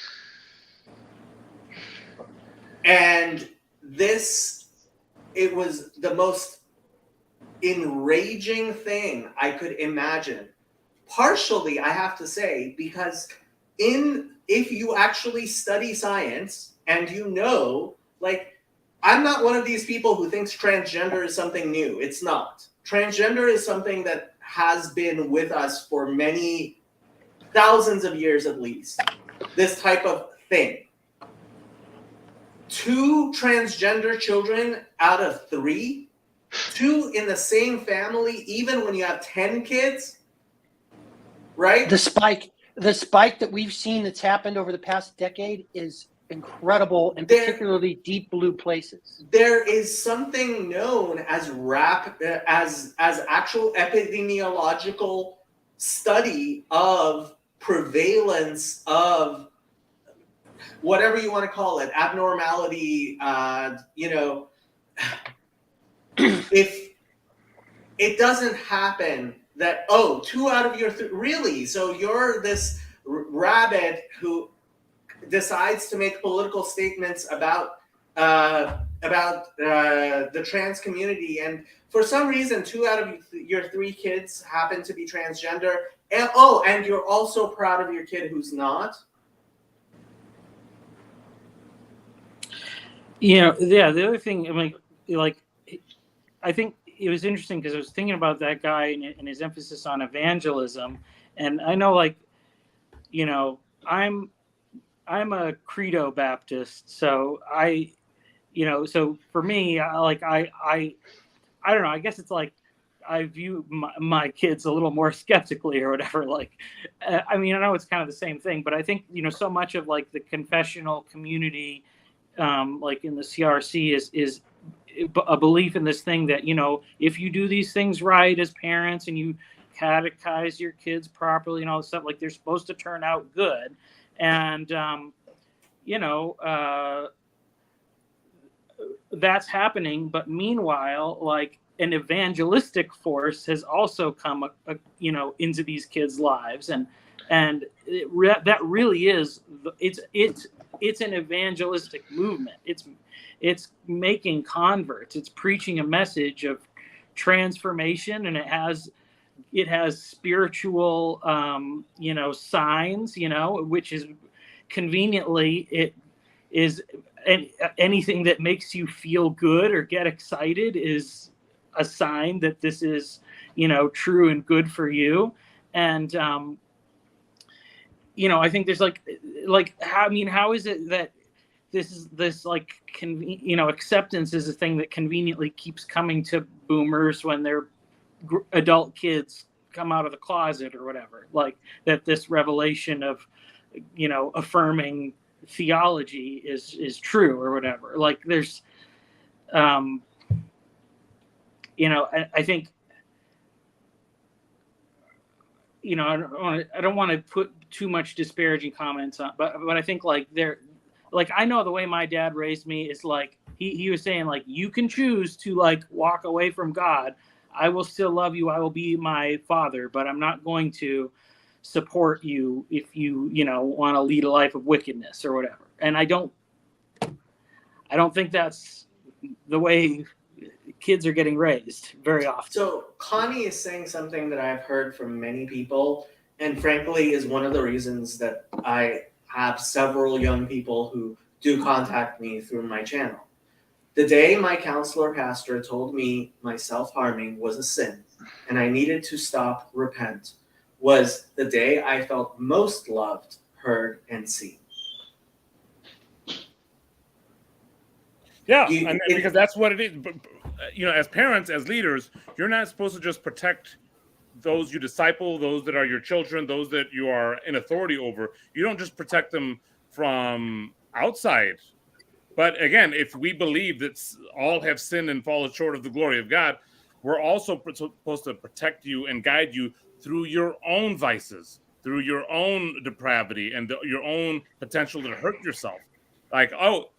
And it was the most enraging thing I could imagine. Partially, I have to say, because in if you actually study science and you know, like, I'm not one of these people who thinks transgender is something new. It's not. Transgender is something that has been with us for many thousands of years at least. This type of thing. 2 transgender children out of 3, 2 in the same family, even when you have 10 kids, right? The spike that we've seen that's happened over the past decade is incredible, and particularly deep blue places. There is something known as actual epidemiological study of prevalence of whatever you want to call it, abnormality, if it doesn't happen that, 2 out of your 3, really? So you're this rabbit who decides to make political statements about the trans community, and for some reason 2 out of your 3 kids happen to be transgender, and you're also proud of your kid who's not. Yeah, the other thing, I mean, like, I think it was interesting because I was thinking about that guy and his emphasis on evangelism, and I know, like, I'm a Credo Baptist, so so for me, I don't know. I guess it's like I view my kids a little more skeptically or whatever. Like, I mean, I know it's kind of the same thing, but I think so much of like the confessional community, like in the CRC, is a belief in this thing that if you do these things right as parents and you catechize your kids properly and all this stuff, like, they're supposed to turn out good, and that's happening. But meanwhile, like, an evangelistic force has also come into these kids' lives, and that really is it's an evangelistic movement. It's making converts. It's preaching a message of transformation, and it has spiritual signs, which is conveniently, it is anything that makes you feel good or get excited is a sign that this is true and good for you. And I think there's how is it that this acceptance is a thing that conveniently keeps coming to boomers when their adult kids come out of the closet or whatever, like that this revelation of affirming theology is true or whatever. Like, there's I think I don't want to put too much disparaging comments on, but I think like I know the way my dad raised me is like he was saying, like, you can choose to like walk away from God. I will still love you. I will be my father, but I'm not going to support you if you want to lead a life of wickedness or whatever. And I don't think that's the way kids are getting raised very often. So Connie is saying something that I've heard from many people, and frankly is one of the reasons that I have several young people who do contact me through my channel. The day my counselor pastor told me my self-harming was a sin and I needed to stop, repent, was the day I felt most loved, heard, and seen. Yeah, because that's what it is. But, as parents, as leaders, you're not supposed to just protect those you disciple, those that are your children, those that you are in authority over. You don't just protect them from outside. But again, if we believe that all have sinned and fallen short of the glory of God, we're also supposed to protect you and guide you through your own vices, through your own depravity and your own potential to hurt yourself. Like,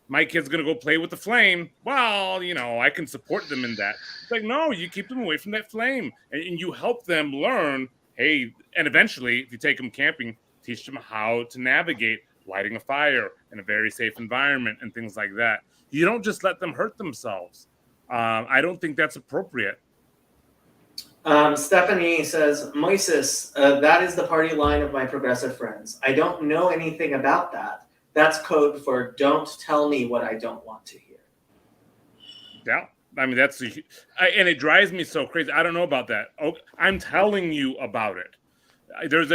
my kid's going to go play with the flame. Well, I can support them in that. It's like, no, you keep them away from that flame and you help them learn, hey, and eventually, if you take them camping, teach them how to navigate lighting a fire in a very safe environment and things like that. You don't just let them hurt themselves. I don't think that's appropriate. Stephanie says, Moises, that is the party line of my progressive friends. I don't know anything about that. That's code for don't tell me what I don't want to hear. Yeah. I mean, and it drives me so crazy. I don't know about that. Oh, I'm telling you about it. There's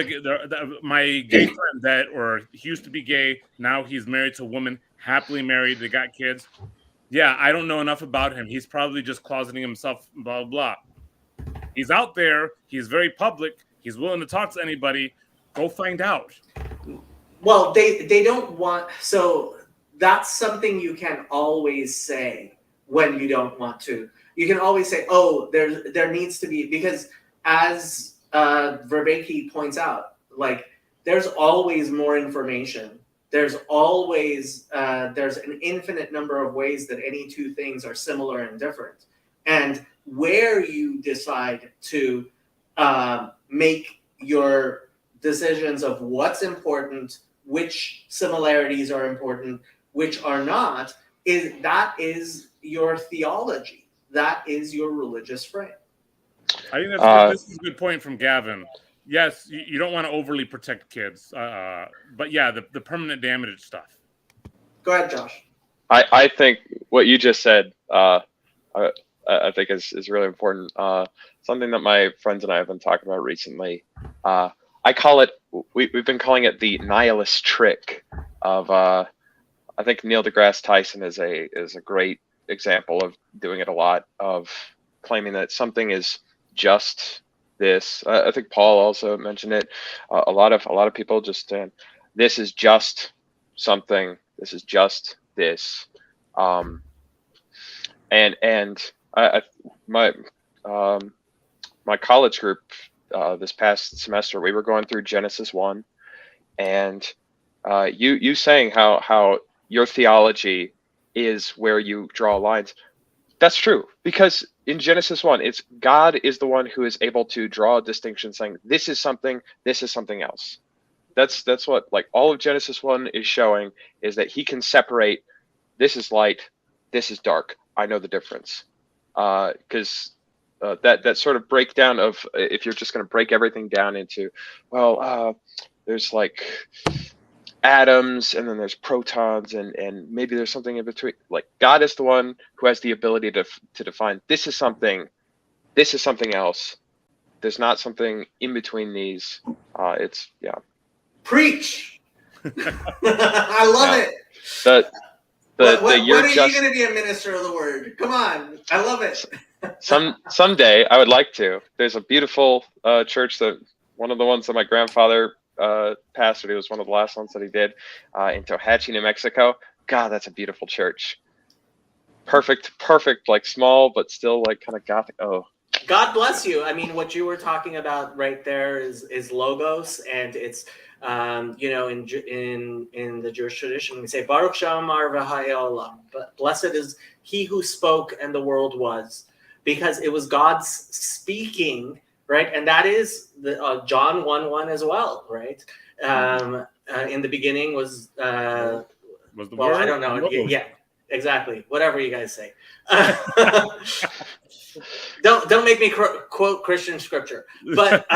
my gay friend he used to be gay. Now he's married to a woman, happily married. They got kids. Yeah, I don't know enough about him. He's probably just closeting himself, blah, blah, blah. He's out there. He's very public. He's willing to talk to anybody. Go find out. Well, they don't want, so that's something you can always say when you don't want to. You can always say, oh, there needs to be, because as Verbeke points out, like, there's always more information. There's always, there's an infinite number of ways that any two things are similar and different. And where you decide to make your decisions of what's important, which similarities are important, which are not, that is your theology. That is your religious frame. I think this is a good point from Gavin. Yes, you don't want to overly protect kids, but yeah, the permanent damage stuff. Go ahead, Josh. I think what you just said, I think is really important. Something that my friends and I have been talking about recently. I call it. We've been calling it the nihilist trick of. I think Neil deGrasse Tyson is a great example of doing it a lot, of claiming that something is just this. I think Paul also mentioned it. A lot of people just this is just something. This is just this. My college group this past semester, we were going through Genesis 1, and you saying how your theology is where you draw lines. That's true, because in Genesis 1, it's God is the one who is able to draw a distinction, saying this is something else. That's what, like, all of Genesis 1 is showing, is that he can separate, this is light, this is dark. I know the difference. Because that sort of breakdown of, if you're just going to break everything down into, well, there's like atoms, and then there's protons, and maybe there's something in between. Like, God is the one who has the ability to define, this is something else. There's not something in between these. It's, yeah. Preach. I love it. When are you going to be a minister of the word? Come on. I love it. Someday I would like to. There's a beautiful church, that one of the ones that my grandfather pastored. It was one of the last ones that he did in Tohatchi, New Mexico. God, that's a beautiful church. Perfect, like small, but still like kind of Gothic. Oh, God bless you. I mean, what you were talking about right there is logos, and it's in the Jewish tradition we say Baruch Shamar v'haya olam, but blessed is he who spoke and the world was, because it was God's speaking, right? And that is the John 1:1 as well, right? In the beginning was the word? I don't know. Yeah, exactly. Whatever you guys say. Don't make me quote Christian scripture, but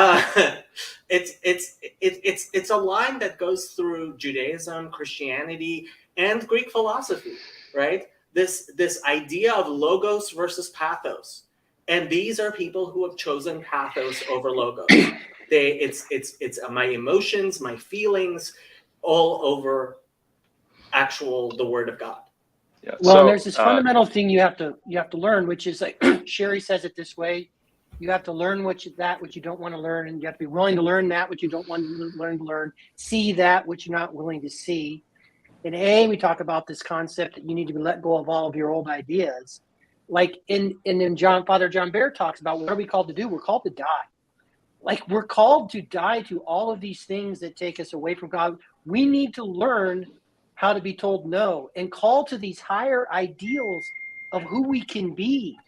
it's a line that goes through Judaism, Christianity, and Greek philosophy, right? This idea of logos versus pathos, and these are people who have chosen pathos over logos. It's my emotions, my feelings, all over the Word of God. Yeah. Well, there's this fundamental thing you have to learn, which is, like Sherry says it this way: you have to learn what you don't want to learn, and you have to be willing to learn that which you don't want to learn. See that which you're not willing to see. In we talk about this concept that you need to let go of all of your old ideas. Like in Father John Baer talks about, what are we called to do? We're called to die. Like, we're called to die to all of these things that take us away from God. We need to learn how to be told no, and call to these higher ideals of who we can be.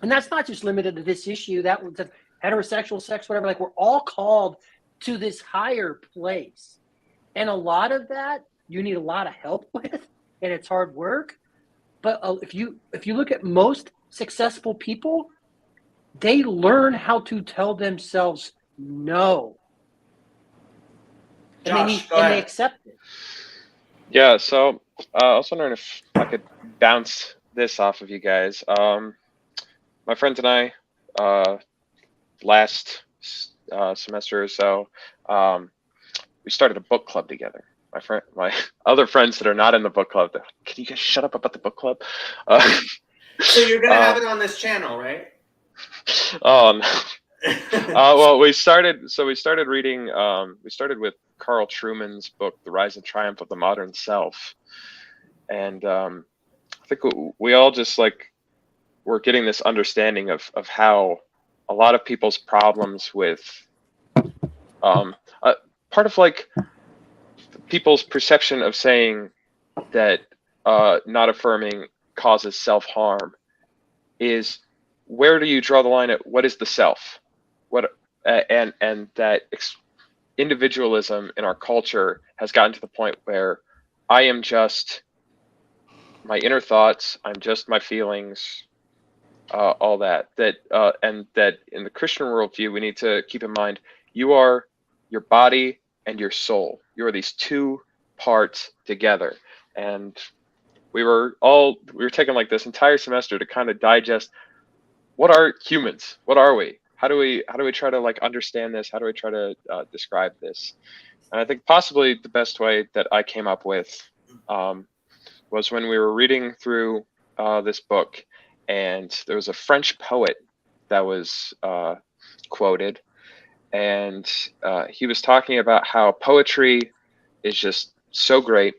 And that's not just limited to this issue, that was heterosexual sex, whatever. Like, we're all called to this higher place. And a lot of that you need a lot of help with, and it's hard work. But if you look at most successful people, they learn how to tell themselves no. And Josh, go they ahead. accept it. Yeah, so I was wondering if I could bounce this off of you guys. My friends and I, last semester or so, we started a book club together. My other friends that are not in the book club, can you guys shut up about the book club? So you're gonna have it on this channel, right? Oh no. Well, we started reading. We started with Carl Trueman's book, The Rise and Triumph of the Modern Self, and I think we all just like we're getting this understanding of how a lot of people's problems with part of like people's perception of saying that not affirming causes self-harm is, where do you draw the line at what is the self? What and that individualism in our culture has gotten to the point where I am just my inner thoughts, I'm just my feelings, all that. And that in the Christian worldview, we need to keep in mind you are your body and your soul. You are these two parts together. And we were taking like this entire semester to kind of digest, what are humans? What are we? How do we try to like understand this? How do we try to describe this? And I think possibly the best way that I came up with was when we were reading through this book, and there was a French poet that was quoted, and he was talking about how poetry is just so great.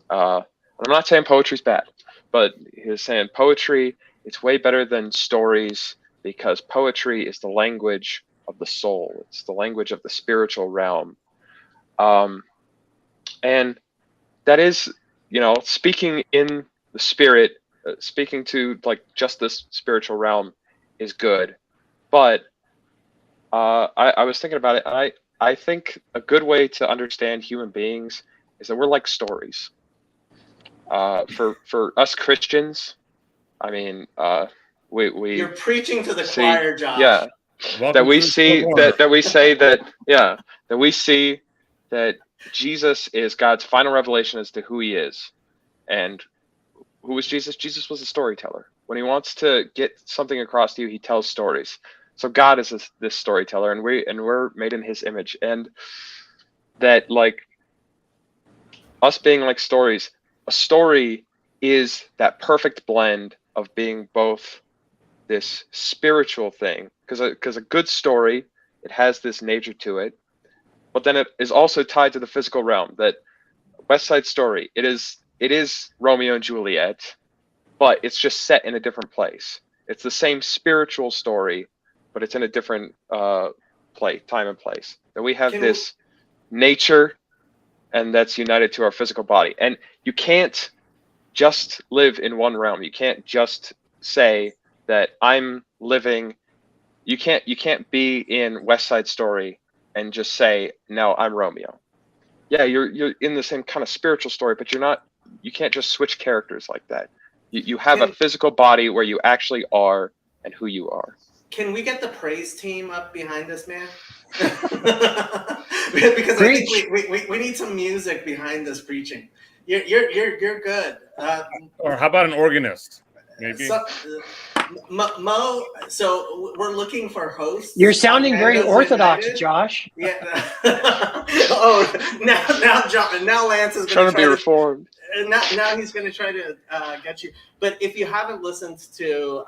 I'm not saying poetry's bad, but he was saying poetry, it's way better than stories, because poetry is the language of the soul. It's the language of the spiritual realm. And that is, speaking in the spirit, speaking to like just this spiritual realm is good. But I was thinking about it, and I think a good way to understand human beings is that we're like stories. For us Christians, I mean, You're preaching to the see, choir, Josh. yeah, Welcome that we to the see corner. that we say that, yeah, that we see that Jesus is God's final revelation as to who he is. And who was Jesus? Jesus was a storyteller. When he wants to get something across to you, he tells stories. So God is this storyteller, and we're made in his image. And that, like, us being like stories, a story is that perfect blend of being both this spiritual thing, because a good story, it has this nature to it, but then it is also tied to the physical realm. That West Side Story, it is Romeo and Juliet, but it's just set in a different place. It's the same spiritual story, but it's in a different time and place. That we have this nature, and that's united to our physical body. And you can't just live in one realm. You can't just say that I'm living. You can't be in West Side Story and just say, no, I'm Romeo. Yeah, you're in the same kind of spiritual story, but you're not. You can't just switch characters like that. You have a physical body where you actually are and who you are. Can we get the praise team up behind us, man? Because I think we need some music behind this preaching. You're good. Or how about an organist? Maybe. Mo, so we're looking for hosts. You're sounding very orthodox, United. Josh. Yeah. now Lance is trying to be reformed. Now he's going to try to get you. But if you haven't listened to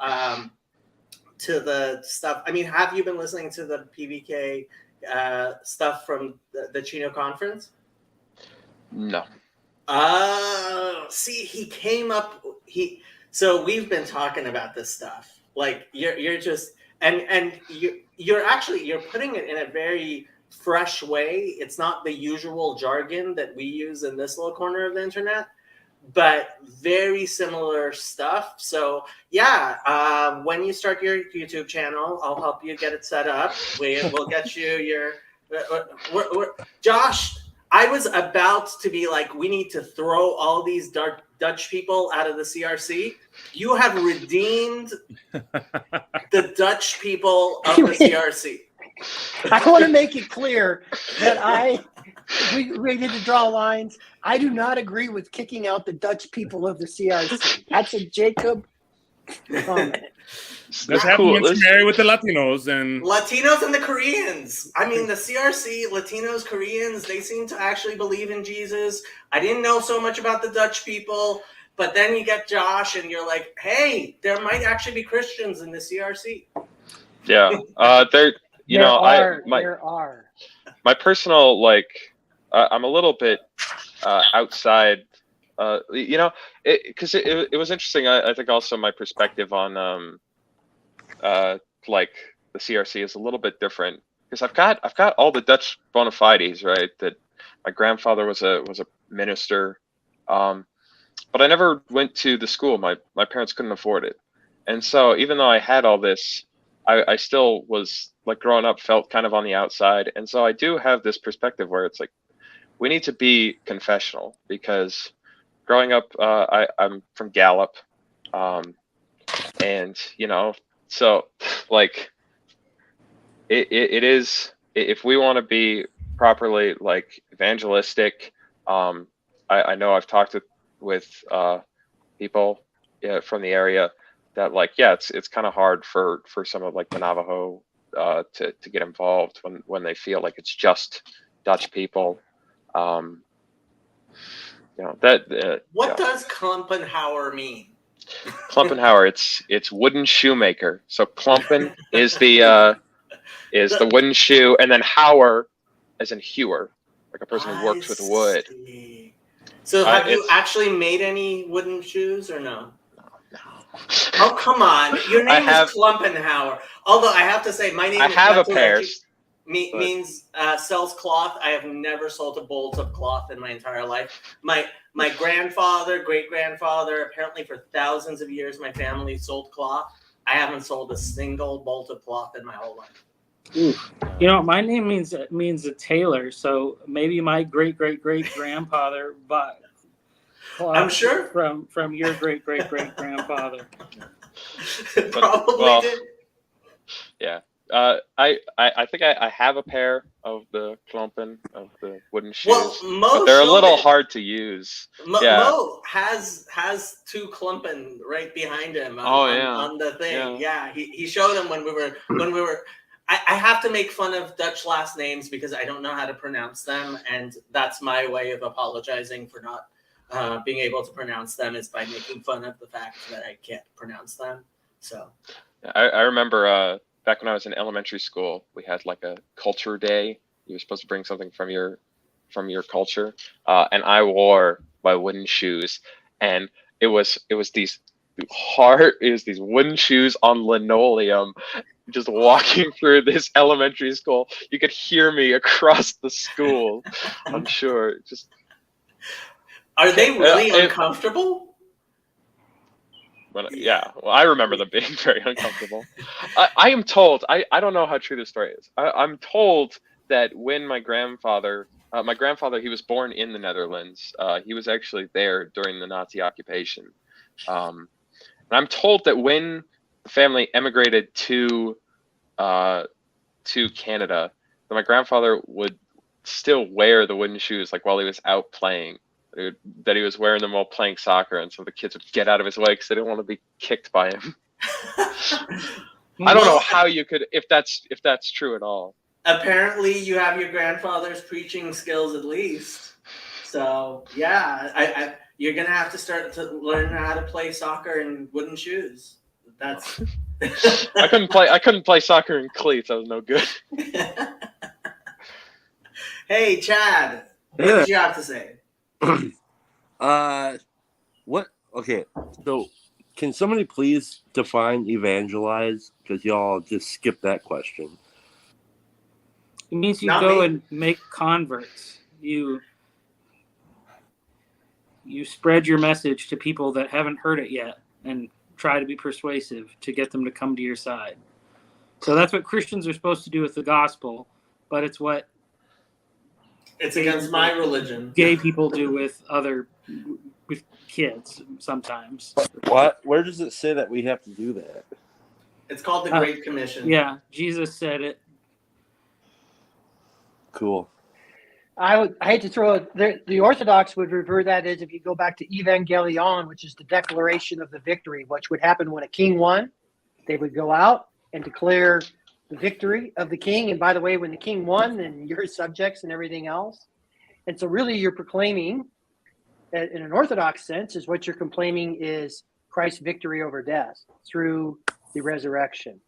the stuff, I mean, have you been listening to the PBK stuff from the Chino conference? No. See, he came up. So we've been talking about this stuff. Like you're just and you're putting it in a very fresh way. It's not the usual jargon that we use in this little corner of the internet, but very similar stuff. So yeah, when you start your YouTube channel, I'll help you get it set up. We'll get you your Josh. I was about to be like, we need to throw all these Dutch people out of the CRC. You have redeemed the Dutch people of the CRC. I want to make it clear that we need to draw lines. I do not agree with kicking out the Dutch people of the CRC. That's a Jacob comment. That's happening in Samaria with the Latinos and the Koreans. I mean, the CRC, Latinos, Koreans, they seem to actually believe in Jesus. I didn't know so much about the Dutch people, but then you get Josh and you're like, hey, there might actually be Christians in the CRC. Yeah. There are. My personal, like, I'm a little bit outside, because it was interesting. I think also my perspective on, like the CRC is a little bit different because I've got all the Dutch bona fides, right? That my grandfather was a minister, but I never went to the school. My parents couldn't afford it, and so even though I had all this, I still was like growing up felt kind of on the outside, and so I do have this perspective where it's like we need to be confessional because growing up, I'm from Gallup, and so like it is, if we want to be properly like evangelistic, I know I've talked with people from the area that like, yeah, it's kind of hard for some of like the Navajo to get involved when they feel like it's just Dutch people. What does Klumpenhauer mean? Klumpenhauer, it's wooden shoemaker. So Klumpen is the wooden shoe, and then Hauer as in hewer, like a person who works with wood. So have you actually made any wooden shoes or no? No. Oh, come on. Your name is Klumpenhauer. Although I have to say, my name means sells cloth. I have never sold a bolt of cloth in my entire life. My grandfather, great-grandfather, apparently for thousands of years, my family sold cloth. I haven't sold a single bolt of cloth in my whole life. My name means a tailor, so maybe my great-great-great-grandfather bought cloth. I'm sure from your great-great-great-grandfather. Probably did. Yeah. I think I have a pair of the Klumpen, of the wooden shoes, but they're a little hard to use. Mo has two Klumpen right behind him on the thing. Yeah, he showed them when we were. I have to make fun of Dutch last names because I don't know how to pronounce them, and that's my way of apologizing for not being able to pronounce them, is by making fun of the fact that I can't pronounce them. So I remember back when I was in elementary school, we had like a culture day. You were supposed to bring something from your culture, and I wore my wooden shoes, and it was these wooden shoes on linoleum. Just walking through this elementary school, you could hear me across the school. I'm sure. Are they really uncomfortable? Well, I remember them being very uncomfortable. I am told, I don't know how true this story is. I'm told that when my grandfather, he was born in the Netherlands. He was actually there during the Nazi occupation. And I'm told that when the family emigrated to Canada, that my grandfather would still wear the wooden shoes like while he was out playing. That he was wearing them while playing soccer, and so the kids would get out of his way because they didn't want to be kicked by him. I don't know how you could, if that's true at all. Apparently, you have your grandfather's preaching skills at least. So yeah, you're gonna have to start to learn how to play soccer in wooden shoes. That's. I couldn't play soccer in cleats. I was no good. Hey, Chad, what did you have to say? Okay, so can somebody please define evangelize? Because y'all just skipped that question. It means you go and make converts. You spread your message to people that haven't heard it yet and try to be persuasive to get them to come to your side. So that's what Christians are supposed to do with the gospel, but it's what It's against my religion. Gay people do with kids sometimes. What? Where does it say that we have to do that? It's called the Great Commission. Yeah, Jesus said it. Cool. I hate to throw it. The Orthodox would revert that as, if you go back to Evangelion, which is the declaration of the victory, which would happen when a king won. They would go out and declare the victory of the king. And by the way, when the king won, then you're subjects and everything else. And so really you're proclaiming, in an Orthodox sense, is what you're proclaiming is Christ's victory over death through the resurrection.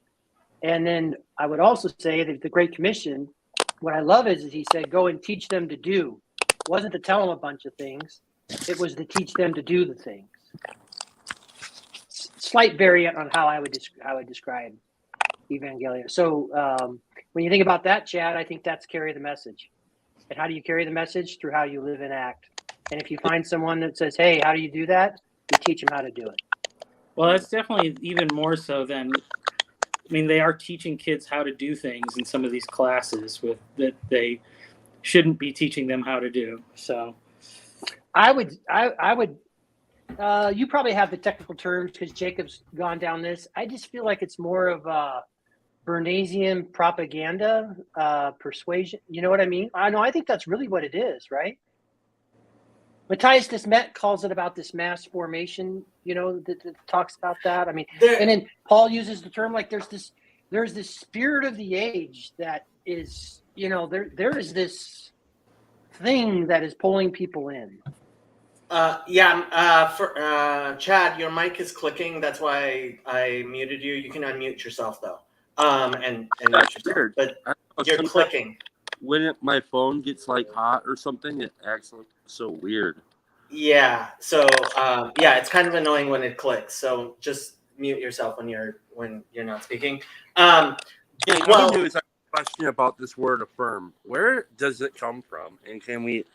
And then I would also say that the Great Commission, what I love is he said, go and teach them to do. It wasn't to tell them a bunch of things. It was to teach them to do the things. Slight variant on how I would describe Evangelion. So when you think about that, Chad, I think that's carry the message. And how do you carry the message? Through how you live and act. And if you find someone that says, hey, how do you do that? You teach them how to do it. Well, that's definitely even more so than, I mean, they are teaching kids how to do things in some of these classes that they shouldn't be teaching them how to do. So I would you probably have the technical terms because Jacob's gone down this. I just feel like it's more of a Bernaysian propaganda, persuasion. You know what I mean? I think that's really what it is, right? Matthias Desmet calls it about this mass formation, that talks about that. I mean, and then Paul uses the term like there's this spirit of the age that is, there is this thing that is pulling people in. For Chad, your mic is clicking. That's why I muted you. You can unmute yourself though, and mute yourself. But you're clicking. When my phone gets like hot or something, it acts like so weird. Yeah. So it's kind of annoying when it clicks. So just mute yourself when you're not speaking. I have a question about this word affirm. Where does it come from? And can we,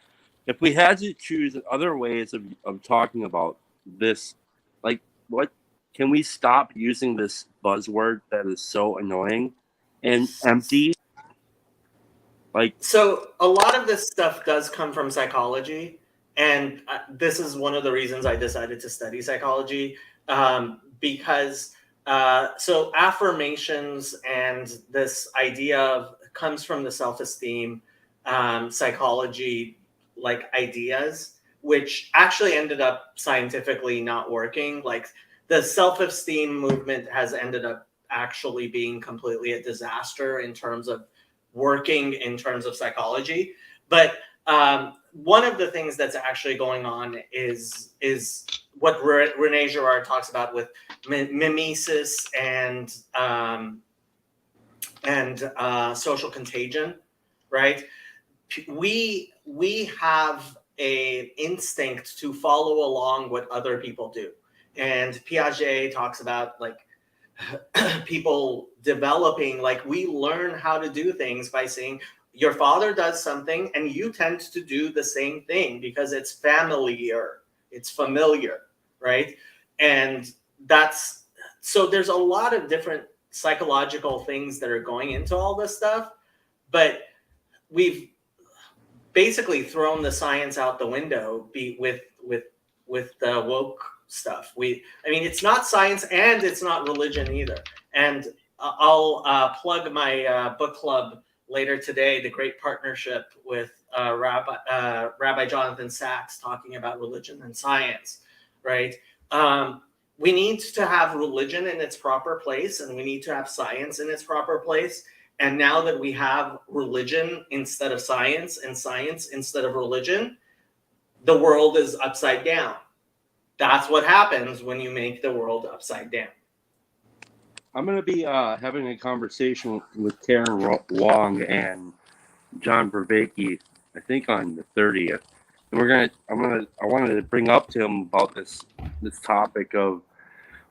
if we had to choose other ways of talking about this, like what can we stop using this buzzword that is so annoying and empty? So a lot of this stuff does come from psychology, and this is one of the reasons I decided to study psychology, because so affirmations and this idea comes from the self-esteem psychology ideas, which actually ended up scientifically not working. Like the self-esteem movement has ended up actually being completely a disaster in terms of working in terms of psychology. But one of the things that's actually going on is what Rene Girard talks about with mimesis and social contagion, right? We have a instinct to follow along what other people do, and Piaget talks about people developing, we learn how to do things by saying your father does something and you tend to do the same thing because it's familiar, right? And so there's a lot of different psychological things that are going into all this stuff, but we've basically thrown the science out the window with the woke stuff. It's not science and it's not religion either. And I'll plug my book club later today, The Great Partnership, with Rabbi Jonathan Sachs, talking about religion and science, right? We need to have religion in its proper place, and we need to have science in its proper place. And now that we have religion instead of science and science instead of religion, the world is upside down. That's what happens when you make the world upside down. I'm going to be having a conversation with Karen Wong and John Vervaeke, I think on the 30th. And I wanted to bring up to him about this topic of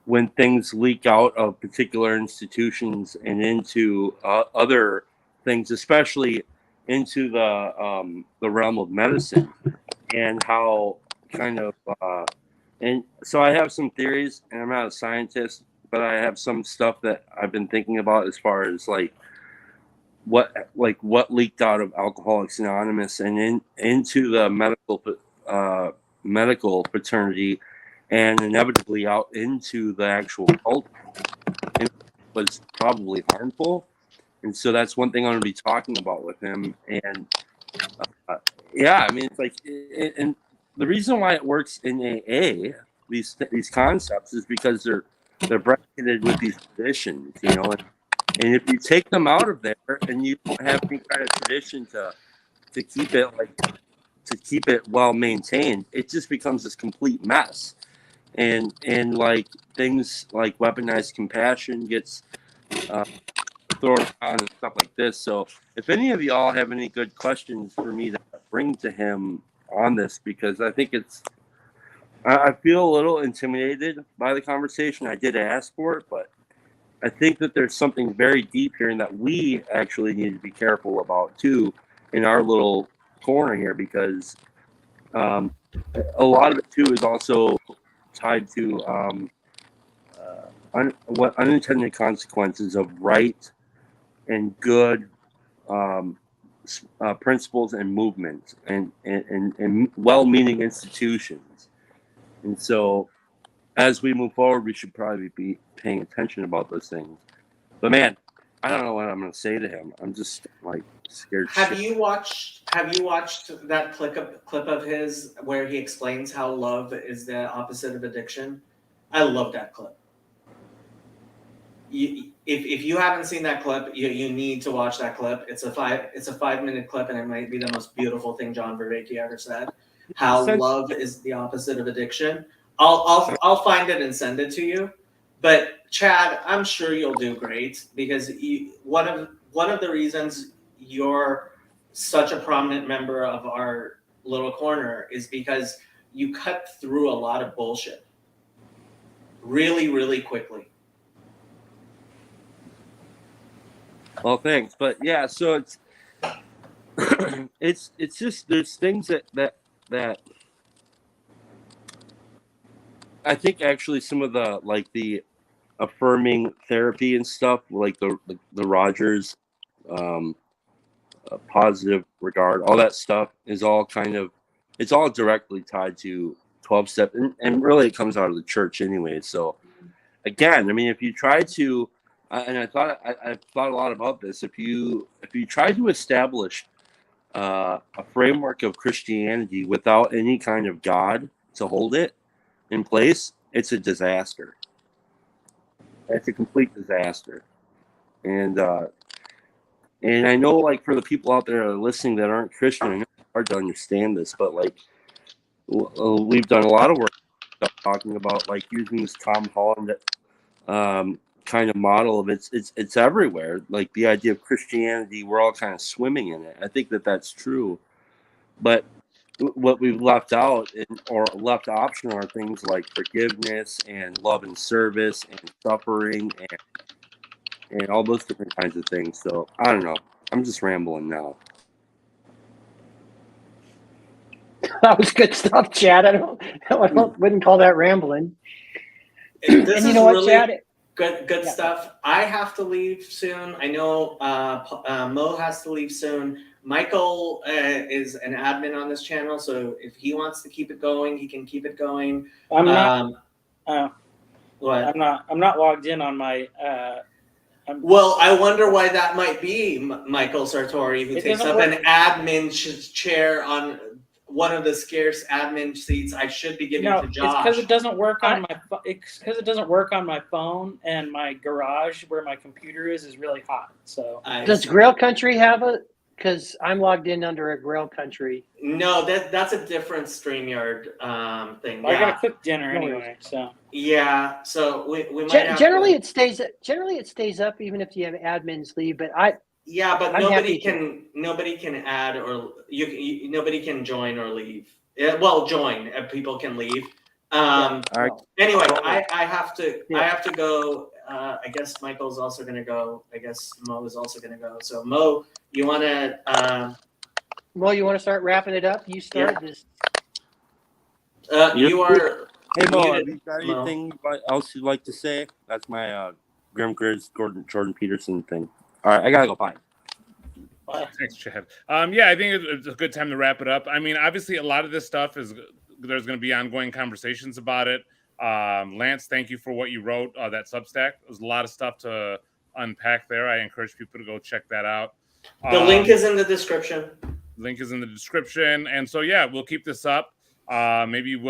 when things leak out of particular institutions and into other things, especially into the realm of medicine, and how kind of and so I have some theories, and I'm not a scientist, but I have some stuff that I've been thinking about as far as what leaked out of Alcoholics Anonymous and into the medical fraternity, and inevitably out into the actual cult, and was probably harmful. And so that's one thing I'm going to be talking about with him. And yeah, I mean, it's like, and the reason why it works in AA, these concepts, is because they're bracketed with these traditions, you know. And if you take them out of there and you don't have any kind of tradition to keep it well maintained, it just becomes this complete mess. And like things like weaponized compassion gets thrown on and stuff like this. So if any of y'all have any good questions for me to bring to him on this, because I think I feel a little intimidated by the conversation. I did ask for it, but I think that there's something very deep here and that we actually need to be careful about too in our little corner here, because a lot of it too is also tied to what unintended consequences of right and good principles and movements and well-meaning institutions. And so as we move forward, we should probably be paying attention about those things. But man, I don't know what I'm going to say to him. I'm just like scared. Have you watched that clip of his where he explains how love is the opposite of addiction? I love that clip. If you haven't seen that clip, you need to watch that clip. It's a 5-minute clip, and it might be the most beautiful thing John Vervaeke ever said. How love is the opposite of addiction. I'll find it and send it to you. But Chad, I'm sure you'll do great, because one of the reasons you're such a prominent member of our little corner is because you cut through a lot of bullshit really, really quickly. Well, thanks. But yeah, so it's just there's things that I think actually some of the like the affirming therapy and stuff, like the Rogers positive regard, all that stuff is all kind of, it's all directly tied to 12-step, and really it comes out of the church anyway. So again, I mean, if you try to and I thought a lot about this, if you try to establish a framework of Christianity without any kind of God to hold it in place, it's a disaster. It's a complete disaster. And I know, like, for the people out there that are listening that aren't Christian, I know it's hard to understand this, but like we've done a lot of work talking about like using this Tom Holland kind of model of it's everywhere. Like the idea of Christianity, we're all kind of swimming in it. I think that that's true, but what we've left out or left optional are things like forgiveness and love and service and suffering and all those different kinds of things. So I don't know. I'm just rambling now. That was good stuff, Chad. I wouldn't call that rambling. This and you is know what, really Chad? good stuff. I have to leave soon. I know Mo has to leave soon. Michael is an admin on this channel, so if he wants to keep it going, he can keep it going. I'm not. What? I'm not logged in on my. Well, I wonder why that might be, Michael Sartori, who takes up an admin chair on one of the scarce admin seats I should be giving to Josh. It's because it doesn't work on my. It's because it doesn't work on my phone, and my garage where my computer is really hot. So does Grail Country have a? Because I'm logged in under a Grail Country. No, that's a different StreamYard thing. Well, I gotta cook dinner anyway, so. Yeah, so we might generally it stays up even if you have admins leave, but nobody can add or nobody can join or leave. Well, join, people can leave. Anyway, I have to go. I guess Michael's also gonna go. I guess Mo is also gonna go. So Mo, you wanna Mo, you wanna start wrapping it up? You start this. You are. Hey Mo, have you got anything else you'd like to say? That's my Grim Grizz Jordan Peterson thing. All right, I gotta go. Bye. Thanks, Chad. Yeah, I think it's a good time to wrap it up. I mean, obviously, a lot of this stuff there's going to be ongoing conversations about it. Lance, thank you for what you wrote, that Substack. There's a lot of stuff to unpack there. I encourage people to go check that out. The link is in the description. Link is in the description. And so, yeah, we'll keep this up. Maybe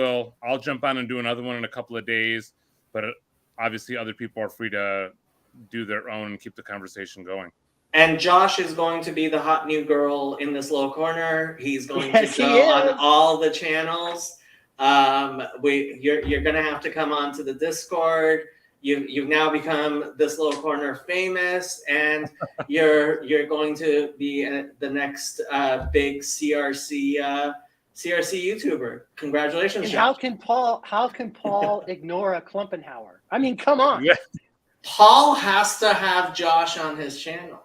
I'll jump on and do another one in a couple of days. But obviously, other people are free to do their own and keep the conversation going. And Josh is going to be the hot new girl in this little corner. He's going to go on all the channels. You're going to have to come on to the Discord. You've now become this little corner famous, and you're going to be the next big CRC YouTuber. Congratulations, And Josh. how can Paul ignore a Klumpenhauer? I mean, come on. Yeah. Paul has to have Josh on his channel.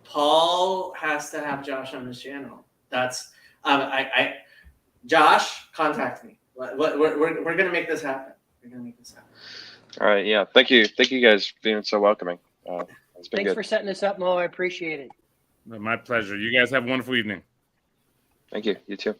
Paul has to have Josh on his channel. That's Josh, contact me. We're gonna make this happen. We're gonna make this happen. All right. Yeah. Thank you guys for being so welcoming. It's been Thanks good. for setting this up, Mo. I appreciate it. My pleasure. You guys have a wonderful evening. Thank you. You too.